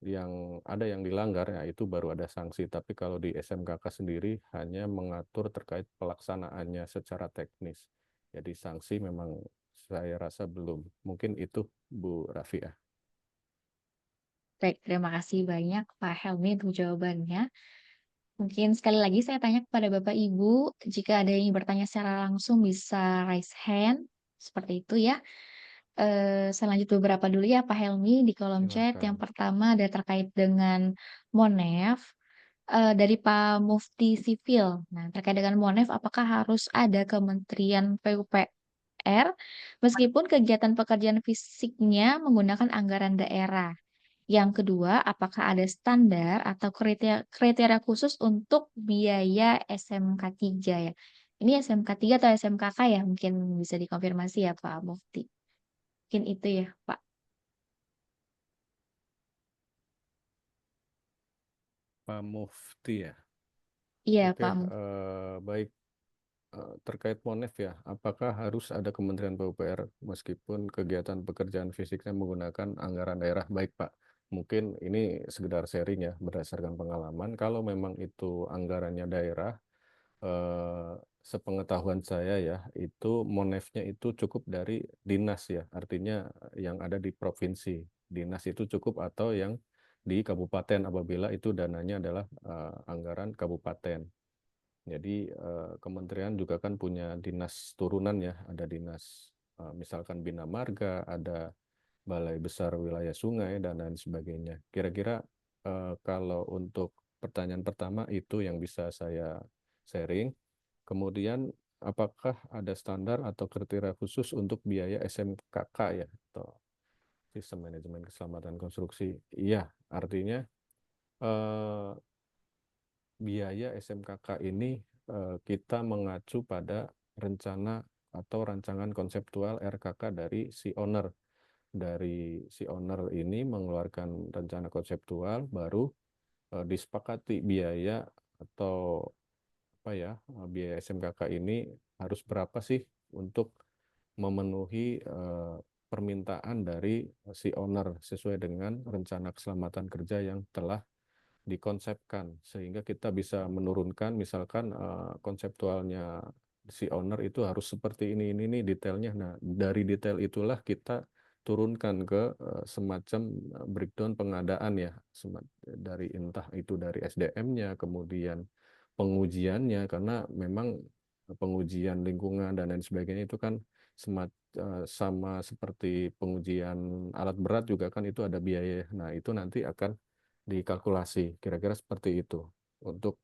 yang dilanggar ya itu baru ada sanksi. Tapi kalau di SMKK sendiri hanya mengatur terkait pelaksanaannya secara teknis. Jadi sanksi memang saya rasa belum. Mungkin itu Bu Rafiah. Baik, terima kasih banyak Pak Helmi untuk jawabannya. Mungkin sekali lagi saya tanya kepada Bapak Ibu, jika ada yang ingin bertanya secara langsung bisa raise hand, seperti itu ya. Saya lanjut beberapa dulu ya Pak Helmi di kolom chat. Yang Silakan. pertama ada terkait dengan Monef dari Pak Mufti Sipil. Nah, terkait dengan Monef, apakah harus ada Kementerian PUPR meskipun kegiatan pekerjaan fisiknya menggunakan anggaran daerah? Yang kedua, apakah ada standar atau kriteria khusus untuk biaya SMK 3 ya? Ini SMK 3 atau SMKK ya? Mungkin bisa dikonfirmasi ya Pak Mufti. Mungkin itu ya Pak. Pak Mufti ya. Iya Oke, Pak Mufti. baik. Terkait Monef ya, apakah harus ada Kementerian PUPR meskipun kegiatan pekerjaan fisiknya menggunakan anggaran daerah? Baik Pak, mungkin ini sekedar sharing ya berdasarkan pengalaman. Kalau memang itu anggarannya daerah, sepengetahuan saya ya, itu Monefnya itu cukup dari dinas ya, artinya yang ada di provinsi. Dinas itu cukup atau yang di kabupaten apabila itu dananya adalah anggaran kabupaten. Jadi kementerian juga kan punya dinas turunan ya, ada dinas misalkan Bina Marga, ada Balai Besar Wilayah Sungai dan lain sebagainya. Kira-kira kalau untuk pertanyaan pertama itu yang bisa saya sharing. Kemudian apakah ada standar atau kriteria khusus untuk biaya SMKK ya atau Sistem Manajemen Keselamatan Konstruksi? Iya, artinya biaya SMKK ini kita mengacu pada rencana atau rancangan konseptual RKK dari si owner. Dari si owner ini mengeluarkan rencana konseptual, baru disepakati biaya atau apa ya, biaya SMKK ini harus berapa sih untuk memenuhi permintaan dari si owner sesuai dengan rencana keselamatan kerja yang telah dikonsepkan, sehingga kita bisa menurunkan misalkan konseptualnya si owner itu harus seperti ini detailnya. Nah, dari detail itulah kita turunkan ke semacam breakdown pengadaan ya, dari entah itu dari SDM-nya, kemudian pengujiannya, karena memang pengujian lingkungan dan lain sebagainya itu kan sama seperti pengujian alat berat juga kan itu ada biaya. Nah, itu nanti akan dikalkulasi, kira-kira seperti itu untuk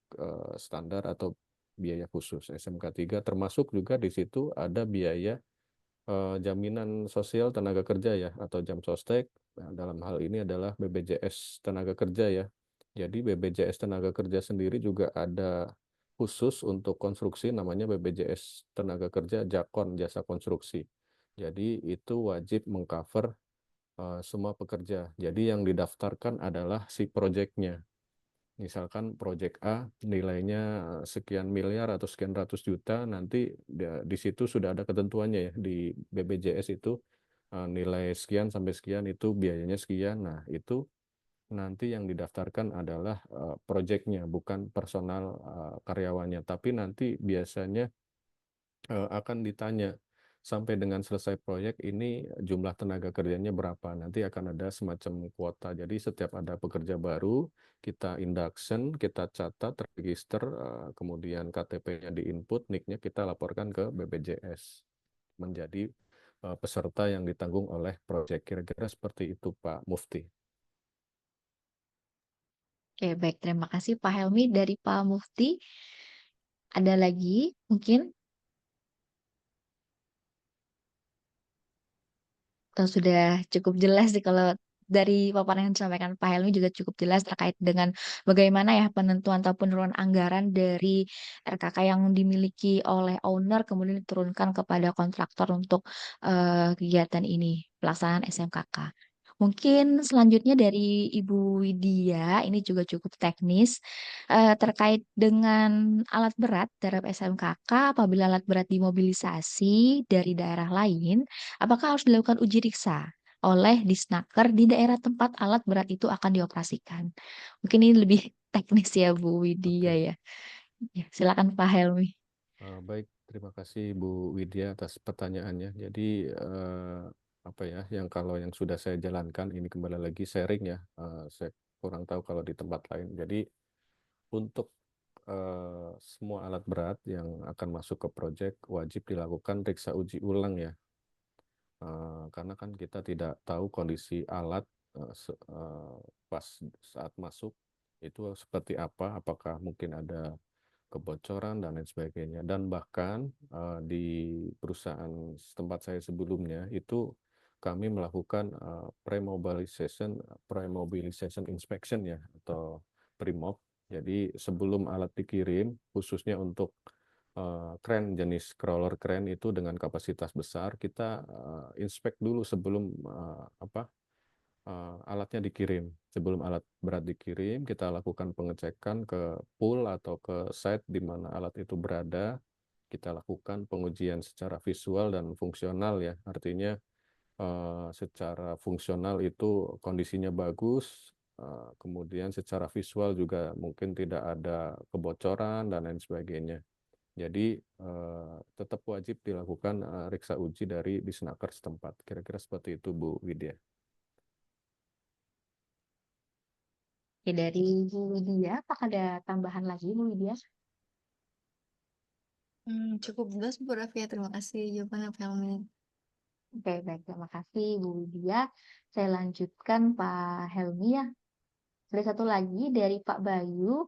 standar atau biaya khusus SMK 3, termasuk juga di situ ada biaya jaminan sosial tenaga kerja ya atau Jamsostek. Nah, dalam hal ini adalah BPJS tenaga kerja ya. Jadi BPJS tenaga kerja sendiri juga ada khusus untuk konstruksi namanya BPJS tenaga kerja Jakon jasa konstruksi. Jadi itu wajib mengcover semua pekerja. Jadi yang didaftarkan adalah si proyeknya. Misalkan proyek A nilainya sekian miliar atau sekian ratus juta, nanti di situ sudah ada ketentuannya ya di BPJS itu nilai sekian sampai sekian itu biayanya sekian. Nah, itu nanti yang didaftarkan adalah proyeknya, bukan personal karyawannya. Tapi nanti biasanya akan ditanya sampai dengan selesai proyek ini jumlah tenaga kerjanya berapa. Nanti akan ada semacam kuota. Jadi setiap ada pekerja baru, kita induction, kita catat, register, kemudian KTP-nya diinput, NIK-nya kita laporkan ke BPJS menjadi peserta yang ditanggung oleh proyek. Kira-kira seperti itu Pak Mufti. Oke, baik. Terima kasih Pak Helmi dari Pak Mufti. Ada lagi mungkin? Sudah cukup jelas sih kalau dari paparan yang disampaikan Pak Helmi juga cukup jelas terkait dengan bagaimana ya penentuan atau penurunan anggaran dari RKK yang dimiliki oleh owner kemudian diturunkan kepada kontraktor untuk kegiatan ini, pelaksanaan SMKK. Mungkin selanjutnya dari Ibu Widya, ini juga cukup teknis terkait dengan alat berat terhadap SMKK apabila alat berat dimobilisasi dari daerah lain, apakah harus dilakukan uji riksa oleh Disnaker di daerah tempat alat berat itu akan dioperasikan? Mungkin ini lebih teknis ya Bu Widya Oke. ya. Ya, silakan Pak Helmi. Baik, terima kasih Bu Widya atas pertanyaannya. Jadi apa ya, kalau yang sudah saya jalankan ini kembali lagi sharing ya. Saya kurang tahu kalau di tempat lain. Jadi untuk semua alat berat yang akan masuk ke proyek wajib dilakukan periksa uji ulang ya. karena kan kita tidak tahu kondisi alat pas saat masuk itu seperti apa, apakah mungkin ada kebocoran dan lain sebagainya. Dan bahkan di perusahaan tempat saya sebelumnya itu kami melakukan pre-mobilization inspection ya, atau pre-mob. Jadi sebelum alat dikirim, khususnya untuk kren jenis crawler crane itu dengan kapasitas besar, kita inspek dulu sebelum alatnya dikirim. Sebelum alat berat dikirim, kita lakukan pengecekan ke pool atau ke site di mana alat itu berada. Kita lakukan pengujian secara visual dan fungsional ya. Artinya secara fungsional itu kondisinya bagus, kemudian secara visual juga mungkin tidak ada kebocoran dan lain sebagainya. Jadi tetap wajib dilakukan riksa uji dari Disnaker setempat. Kira-kira seperti itu Bu Widya. Oke, dari Bu Widya, apakah ada tambahan lagi Bu Widya? Cukup jelas Bu Raffi ya, terima kasih jawabannya Pak Helmi. Oke, baik. Terima kasih Bu Widya. Saya lanjutkan Pak Helmi ya. Ada satu lagi dari Pak Bayu,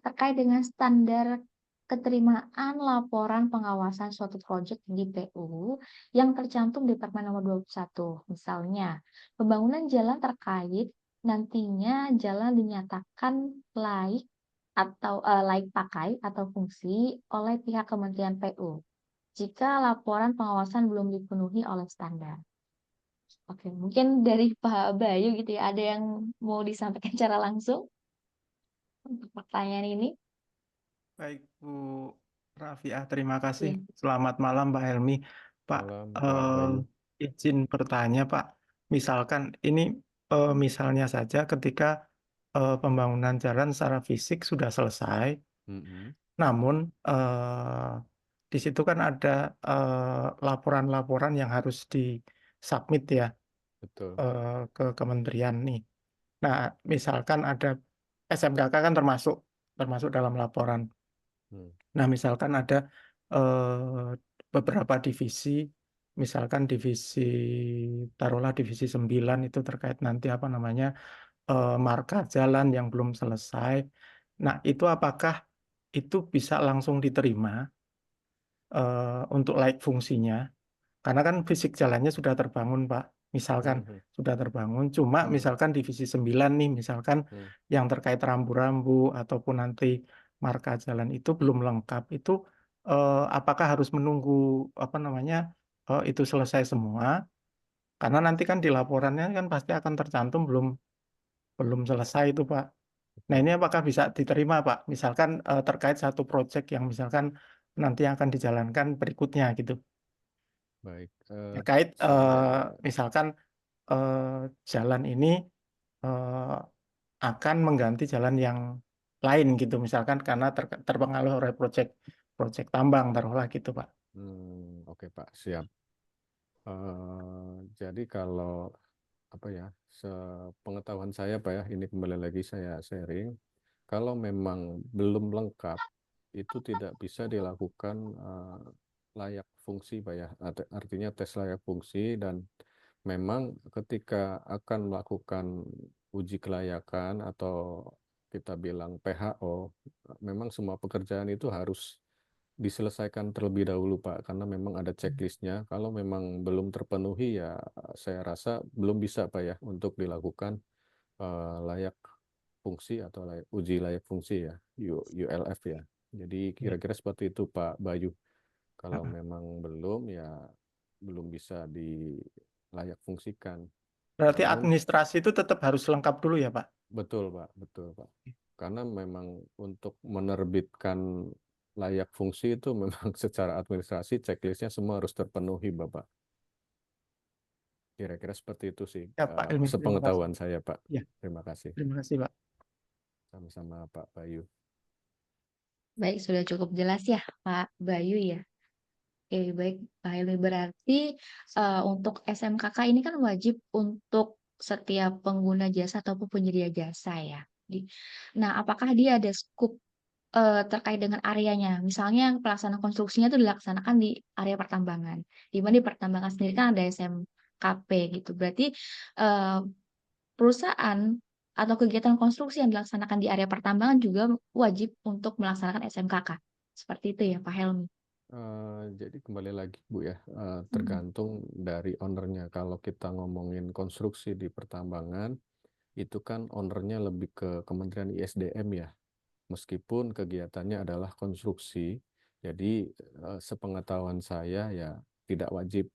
terkait dengan standar keterimaan laporan pengawasan suatu proyek di PU yang tercantum di Permen nomor 21. Misalnya, pembangunan jalan terkait nantinya jalan dinyatakan layak atau layak pakai atau fungsi oleh pihak Kementerian PU jika laporan pengawasan belum dipenuhi oleh standar. Oke, mungkin dari Pak Bayu gitu ya, ada yang mau disampaikan secara langsung untuk pertanyaan ini? Baik Bu Rafiah, terima Iya. kasih. Selamat malam Pak Helmi. Pak, Malam Pak Bayu. izin bertanya Pak, misalkan ini misalnya saja ketika pembangunan jalan secara fisik sudah selesai, namun di situ kan ada laporan-laporan yang harus disubmit ya Betul. ke kementerian nih. Nah, misalkan ada SMKK kan termasuk dalam laporan. Nah, misalkan ada beberapa divisi, misalkan taruhlah divisi 9 itu terkait nanti apa namanya marka jalan yang belum selesai. Nah, itu apakah itu bisa langsung diterima untuk layak fungsinya? Karena kan fisik jalannya sudah terbangun, Pak. Misalkan sudah terbangun, cuma misalkan divisi 9 nih, misalkan yang terkait rambu-rambu ataupun nanti marka jalan itu belum lengkap. Itu apakah harus menunggu apa namanya itu selesai semua? Karena nanti kan di laporannya kan pasti akan tercantum belum selesai itu, Pak. Nah, ini apakah bisa diterima, Pak? Misalkan terkait satu proyek yang misalkan nanti akan dijalankan berikutnya gitu. Baik. Terkait misalkan jalan ini akan mengganti jalan yang lain gitu, misalkan karena terpengaruh oleh proyek tambang taruhlah gitu, Pak. Oke Pak, siap. Jadi kalau apa ya, sepengetahuan saya Pak ya, ini kembali lagi saya sharing, kalau memang belum lengkap itu tidak bisa dilakukan layak fungsi Pak ya, artinya tes layak fungsi. Dan memang ketika akan melakukan uji kelayakan atau kita bilang PHO, memang semua pekerjaan itu harus diselesaikan terlebih dahulu Pak, karena memang ada checklistnya. Kalau memang belum terpenuhi ya saya rasa belum bisa Pak ya untuk dilakukan layak fungsi atau uji layak fungsi ya, ULF ya. Jadi kira-kira seperti itu Pak Bayu. Kalau memang belum ya belum bisa dilayak fungsikan. Berarti Namun, administrasi itu tetap harus lengkap dulu ya, Pak? Betul Pak, betul Pak. Karena memang untuk menerbitkan layak fungsi itu memang secara administrasi checklistnya semua harus terpenuhi Bapak. Kira-kira seperti itu sih Ya, Pak Helmi, sepengetahuan saya Pak. Ya. Terima kasih. Terima kasih Pak. Sama-sama Pak Bayu. Baik, sudah cukup jelas ya Pak Bayu ya. Oke, baik Pak Helmi, berarti untuk SMKK ini kan wajib untuk setiap pengguna jasa ataupun penyedia jasa ya. Nah, apakah dia ada skup terkait dengan areanya. Misalnya pelaksanaan konstruksinya itu dilaksanakan di area pertambangan. Di mana di pertambangan sendiri kan ada SMKP gitu. Berarti eh, perusahaan atau kegiatan konstruksi yang dilaksanakan di area pertambangan juga wajib untuk melaksanakan SMKK. Seperti itu ya, Pak Helmi. Jadi kembali lagi Bu ya, Hmm. tergantung dari ownernya. Kalau kita ngomongin konstruksi di pertambangan, itu kan ownernya lebih ke Kementerian ISDM ya. Meskipun kegiatannya adalah konstruksi, jadi sepengetahuan saya ya tidak wajib.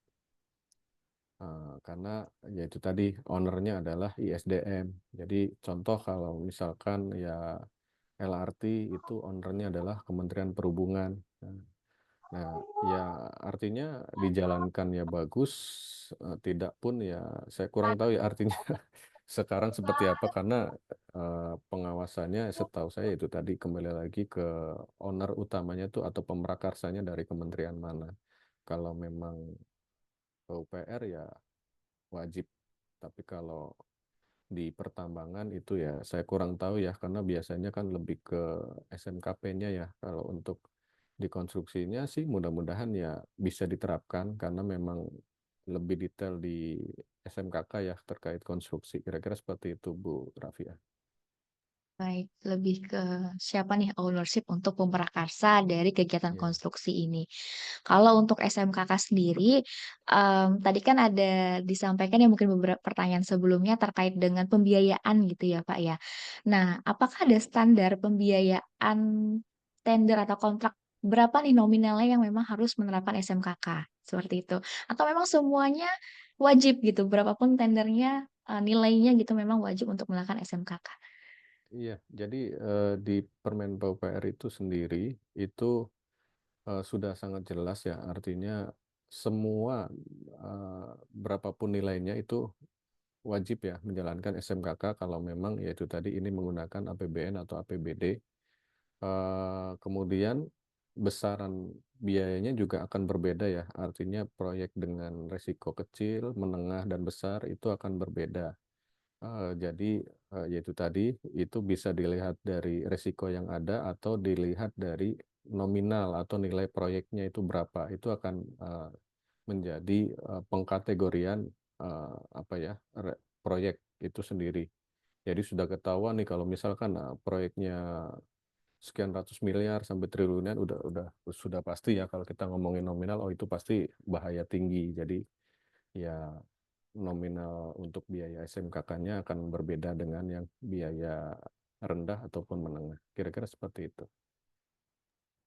Karena yaitu tadi ownernya adalah ISDM. Jadi contoh kalau misalkan ya LRT itu ownernya adalah Kementerian Perhubungan. Nah, ya artinya dijalankan ya bagus, tidak pun ya saya kurang tahu ya artinya sekarang seperti apa karena pengawasannya setahu saya itu tadi kembali lagi ke owner utamanya tuh atau pemrakarsanya dari kementerian mana. Kalau memang PUPR ya wajib, tapi kalau di pertambangan itu ya saya kurang tahu ya karena biasanya kan lebih ke SMKP-nya ya. Kalau untuk di konstruksinya sih mudah-mudahan ya bisa diterapkan karena memang lebih detail di SMKK ya terkait konstruksi. Kira-kira seperti itu Bu Rafia. Baik, lebih ke siapa nih ownership untuk pemrakarsa dari kegiatan Iya. konstruksi ini. Kalau untuk SMKK sendiri, tadi kan ada disampaikan ya mungkin beberapa pertanyaan sebelumnya terkait dengan pembiayaan gitu ya Pak ya. Nah, apakah ada standar pembiayaan tender atau kontrak berapa nih nominalnya yang memang harus menerapkan SMKK seperti itu? Atau memang semuanya wajib gitu, berapapun tendernya, nilainya gitu memang wajib untuk melakukan SMKK? Iya, jadi di Permen PUPR itu sendiri itu sudah sangat jelas ya, artinya semua berapapun nilainya itu wajib ya menjalankan SMKK kalau memang yaitu tadi ini menggunakan APBN atau APBD. Kemudian besaran biayanya juga akan berbeda ya, artinya proyek dengan risiko kecil, menengah, dan besar itu akan berbeda. Jadi yaitu tadi itu bisa dilihat dari risiko yang ada atau dilihat dari nominal atau nilai proyeknya itu berapa. Itu akan menjadi pengkategorian apa ya proyek itu sendiri. Jadi sudah ketahuan nih kalau misalkan proyeknya sekian ratus miliar sampai triliunan udah sudah pasti ya kalau kita ngomongin nominal itu pasti bahaya tinggi. Jadi ya nominal untuk biaya SMKK-nya akan berbeda dengan yang biaya rendah ataupun menengah. Kira-kira seperti itu.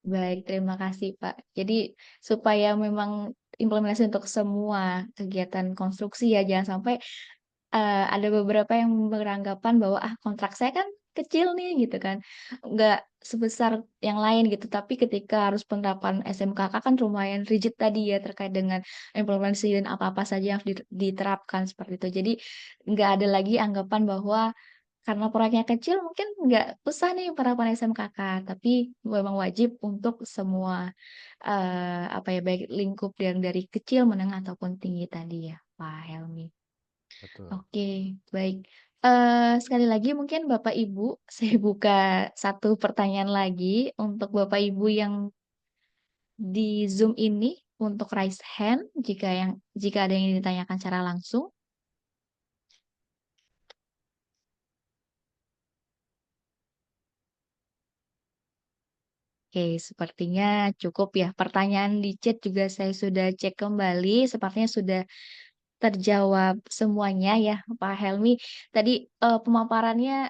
Baik, terima kasih Pak. Jadi supaya memang implementasi untuk semua kegiatan konstruksi ya, jangan sampai ada beberapa yang beranggapan bahwa ah kontrak saya kan kecil nih gitu kan, nggak sebesar yang lain gitu. Tapi ketika harus penerapan SMKK kan lumayan rigid tadi ya terkait dengan implementasi dan apa-apa saja yang harus diterapkan seperti itu. Jadi nggak ada lagi anggapan bahwa karena proyeknya kecil mungkin nggak usah nih penerapan SMKK, tapi memang wajib untuk semua, apa ya, baik lingkup yang dari kecil, menengah, ataupun tinggi tadi ya, Pak Helmi. Betul. Oke, baik. Sekali lagi mungkin Bapak Ibu, saya buka satu pertanyaan lagi untuk Bapak Ibu yang di Zoom ini untuk raise hand jika ada yang ingin ditanyakan secara langsung. Oke, sepertinya cukup ya. Pertanyaan di chat juga saya sudah cek kembali, sepertinya sudah terjawab semuanya ya, Pak Helmi. Tadi pemaparannya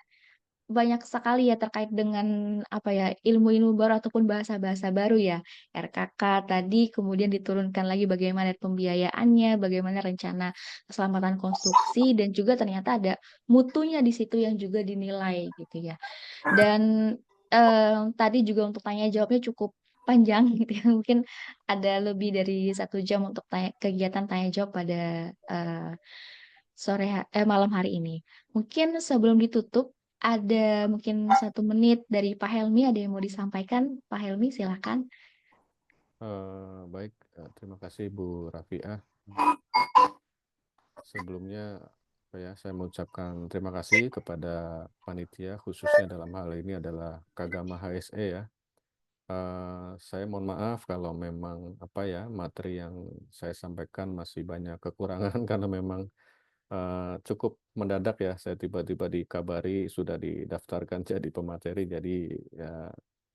banyak sekali ya terkait dengan apa ya ilmu-ilmu baru ataupun bahasa-bahasa baru ya. RKK tadi kemudian diturunkan lagi bagaimana pembiayaannya, bagaimana rencana keselamatan konstruksi dan juga ternyata ada mutunya di situ yang juga dinilai gitu ya. Dan tadi juga untuk tanya jawabnya cukup panjang gitu ya. Mungkin ada lebih dari 1 jam untuk kegiatan tanya jawab pada malam hari ini. Mungkin sebelum ditutup ada mungkin 1 menit dari Pak Helmi ada yang mau disampaikan. Pak Helmi silakan. Baik, terima kasih Bu Rafiah. Sebelumnya saya mengucapkan terima kasih kepada panitia, khususnya dalam hal ini adalah Kagama HSE ya. Saya mohon maaf kalau memang materi yang saya sampaikan masih banyak kekurangan karena memang cukup mendadak ya. Saya tiba-tiba dikabari sudah didaftarkan jadi pemateri. Jadi ya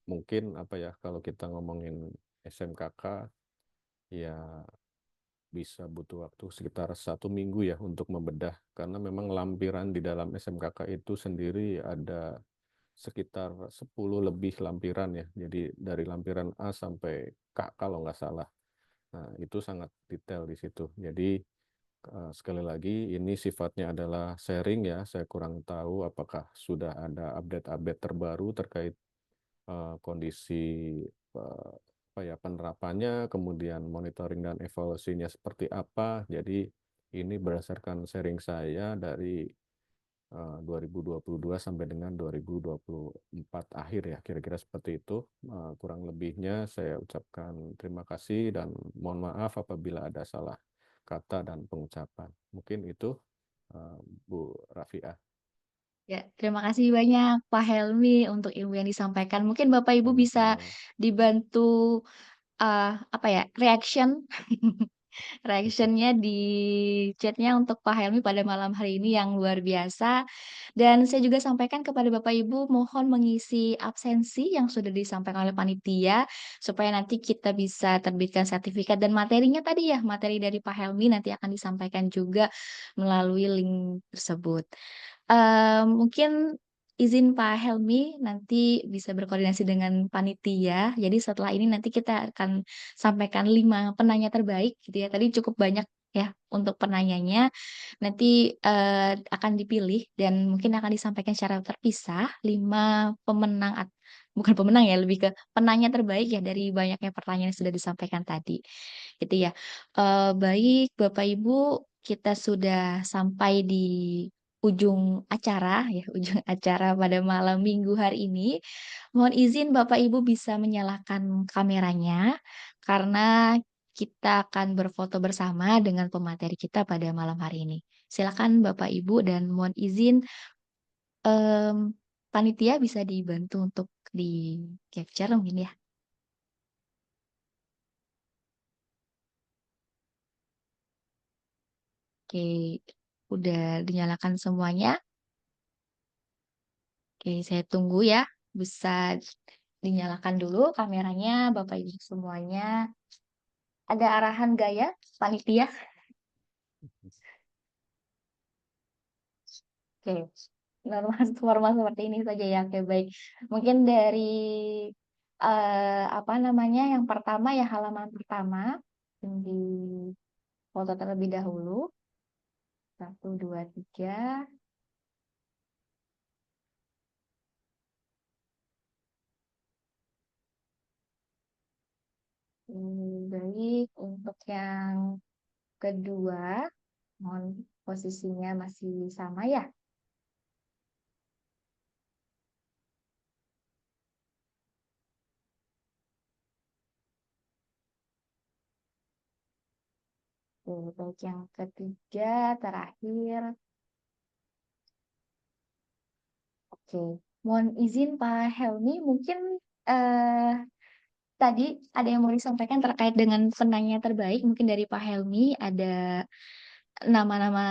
mungkin kalau kita ngomongin SMKK ya bisa butuh waktu sekitar 1 minggu ya untuk membedah, karena memang lampiran di dalam SMKK itu sendiri ada sekitar 10 lebih lampiran ya. Jadi dari lampiran A sampai K kalau nggak salah. Nah, itu sangat detail di situ. Jadi sekali lagi ini sifatnya adalah sharing ya. Saya kurang tahu apakah sudah ada update-update terbaru terkait kondisi penerapannya, kemudian monitoring dan evaluasinya seperti apa. Jadi ini berdasarkan sharing saya dari 2022 sampai dengan 2024 akhir ya, kira-kira seperti itu. Kurang lebihnya saya ucapkan terima kasih dan mohon maaf apabila ada salah kata dan pengucapan. Mungkin itu Bu Rafiah. Ya, terima kasih banyak Pak Helmi untuk ilmu yang disampaikan. Mungkin Bapak Ibu bisa Sama-sama. dibantu reaction reactionnya di chatnya untuk Pak Helmi pada malam hari ini yang luar biasa. Dan saya juga sampaikan kepada Bapak Ibu mohon mengisi absensi yang sudah disampaikan oleh panitia supaya nanti kita bisa terbitkan sertifikat dan materinya tadi ya, materi dari Pak Helmi nanti akan disampaikan juga melalui link tersebut. Mungkin izin Pak Helmi nanti bisa berkoordinasi dengan panitia. Jadi setelah ini nanti kita akan sampaikan 5 penanya terbaik gitu ya. Tadi cukup banyak ya untuk penanyanya. Nanti akan dipilih dan mungkin akan disampaikan secara terpisah 5 pemenang bukan pemenang ya, lebih ke penanya terbaik ya dari banyaknya pertanyaan yang sudah disampaikan tadi. Gitu ya. Baik Bapak Ibu, kita sudah sampai di ujung acara ya, ujung acara pada malam Minggu hari ini. Mohon izin Bapak Ibu bisa menyalakan kameranya karena kita akan berfoto bersama dengan pemateri kita pada malam hari ini. Silakan Bapak Ibu dan mohon izin panitia bisa dibantu untuk di capture mungkin ya. Oke, udah dinyalakan semuanya. Oke, saya tunggu ya. Bisa dinyalakan dulu kameranya, Bapak Ibu semuanya. Ada arahan gaya, panitia? Oke, normal formal seperti ini saja ya. Oke, baik. Mungkin dari yang pertama ya halaman pertama di foto terlebih dahulu. 1, 2, 3. Baik, untuk yang kedua, mohon posisinya masih sama ya. Oke, baik yang ketiga, terakhir. Oke, mohon izin Pak Helmi, mungkin tadi ada yang mau disampaikan terkait dengan penanya terbaik. Mungkin dari Pak Helmi ada nama-nama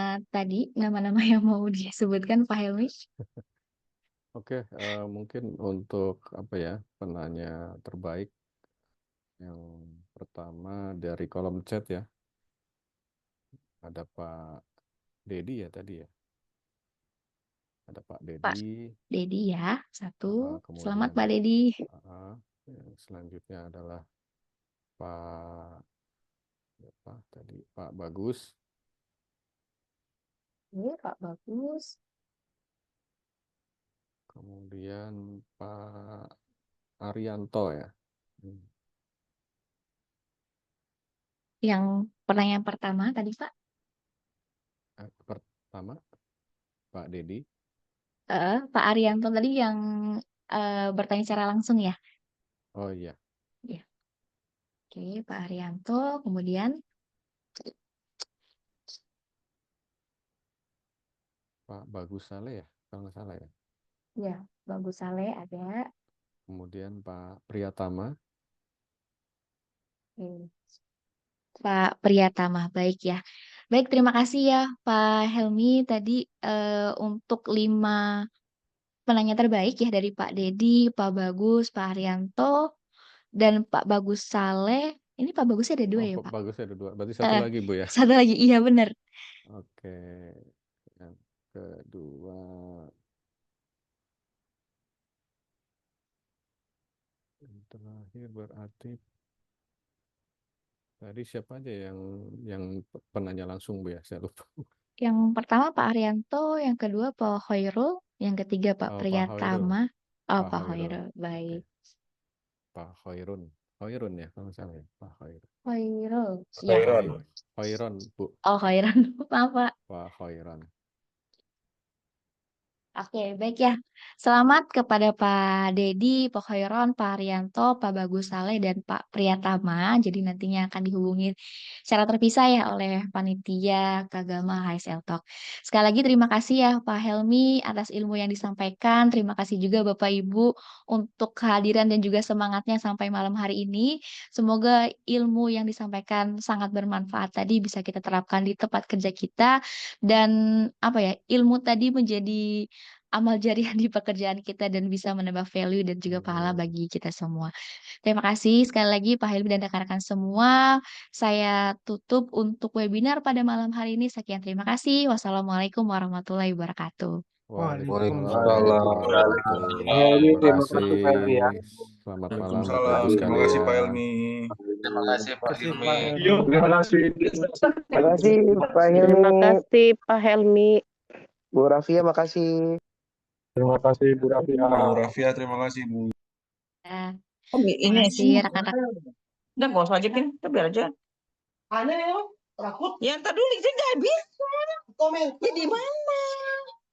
yang mau disebutkan Pak Helmi. Oke, mungkin untuk penanya terbaik yang pertama dari kolom chat ya. Ada Pak Dedi ya tadi ya. Ada Pak Pak Dedi. Dedi ya, 1. Selamat Kemudian Pak Dedi. yang selanjutnya adalah Pak Bagus. Oke, Pak Bagus. Kemudian Pak Arianto ya. Yang pertanyaan pertama tadi Pak. Pertama Pak Dedi. Pak Arianto tadi yang bertanya secara langsung ya. Oh iya. Ya. Oke, Pak Arianto. Kemudian Pak Bagus Saleh ya, kalau nggak salah ya. Ya, Bagus Saleh ada. Kemudian Pak Priyatama. Oke. Pak Priyatama, baik ya. Baik, terima kasih ya Pak Helmi tadi untuk 5 penanya terbaik ya dari Pak Dedi, Pak Bagus, Pak Haryanto, dan Pak Bagus Saleh. Ini Pak Bagusnya ada 2 Oh, ya Pak Pak? Bagus ada 2. Berarti satu lagi Bu ya. Satu lagi, iya benar. Oke. Yang kedua. Yang terakhir berarti tadi siapa aja yang penanya langsung Bu ya? Saya lupa. Yang pertama Pak Haryanto, yang kedua Pak Khairul, yang ketiga Pak Oh, Pak Khairul. Priyatama. Oh, Pak Pak Khairul. Khairul, Oke. baik. Pak Khairun. Khairun ya, kalau nggak salah ya. Pak Khairun. Khairul, ya. Khairon. Khairon, Bu. Oh, Khairan, maaf Pak. Pak Khairon. Oke, baik ya. Selamat kepada Pak Dedi, Pak Khairon, Pak Haryanto, Pak Bagus Saleh, dan Pak Priyatama. Jadi nantinya akan dihubungi secara terpisah ya oleh panitia Kagama HSL Talk. Sekali lagi terima kasih ya Pak Helmi atas ilmu yang disampaikan. Terima kasih juga Bapak Ibu untuk kehadiran dan juga semangatnya sampai malam hari ini. Semoga ilmu yang disampaikan sangat bermanfaat tadi bisa kita terapkan di tempat kerja kita dan apa ya, ilmu tadi menjadi amal jariah di pekerjaan kita dan bisa menambah value dan juga pahala bagi kita semua. Terima kasih sekali lagi Pak Helmi dan rekan-rekan semua. Saya tutup untuk webinar pada malam hari ini. Sekian terima kasih. Wassalamualaikum warahmatullahi wabarakatuh. Waalaikumsalam warahmatullahi Helmi, terima wabarakatuh. kasih Pak Helmi ya. Selamat malam Bapak Waalaikumsalam. Ibu Terima kasih Pak sekalian. Helmi. Terima kasih Pak Terima kasih Hilmi. Pak Helmi. Terima kasih. Terima kasih Pak Helmi. Terima kasih Pak Helmi. Bu Rafia, makasih. Terima kasih Bu Rafia. Bu Rafia, terima kasih Bu. Ya, Ini terima kasih sih. rekan-rekan. Udah nggak usah ajakin, kita biar aja. Aneh ya, takut. Ya ntar dulu, saya nggak habis semuanya. Komen. Ya di mana?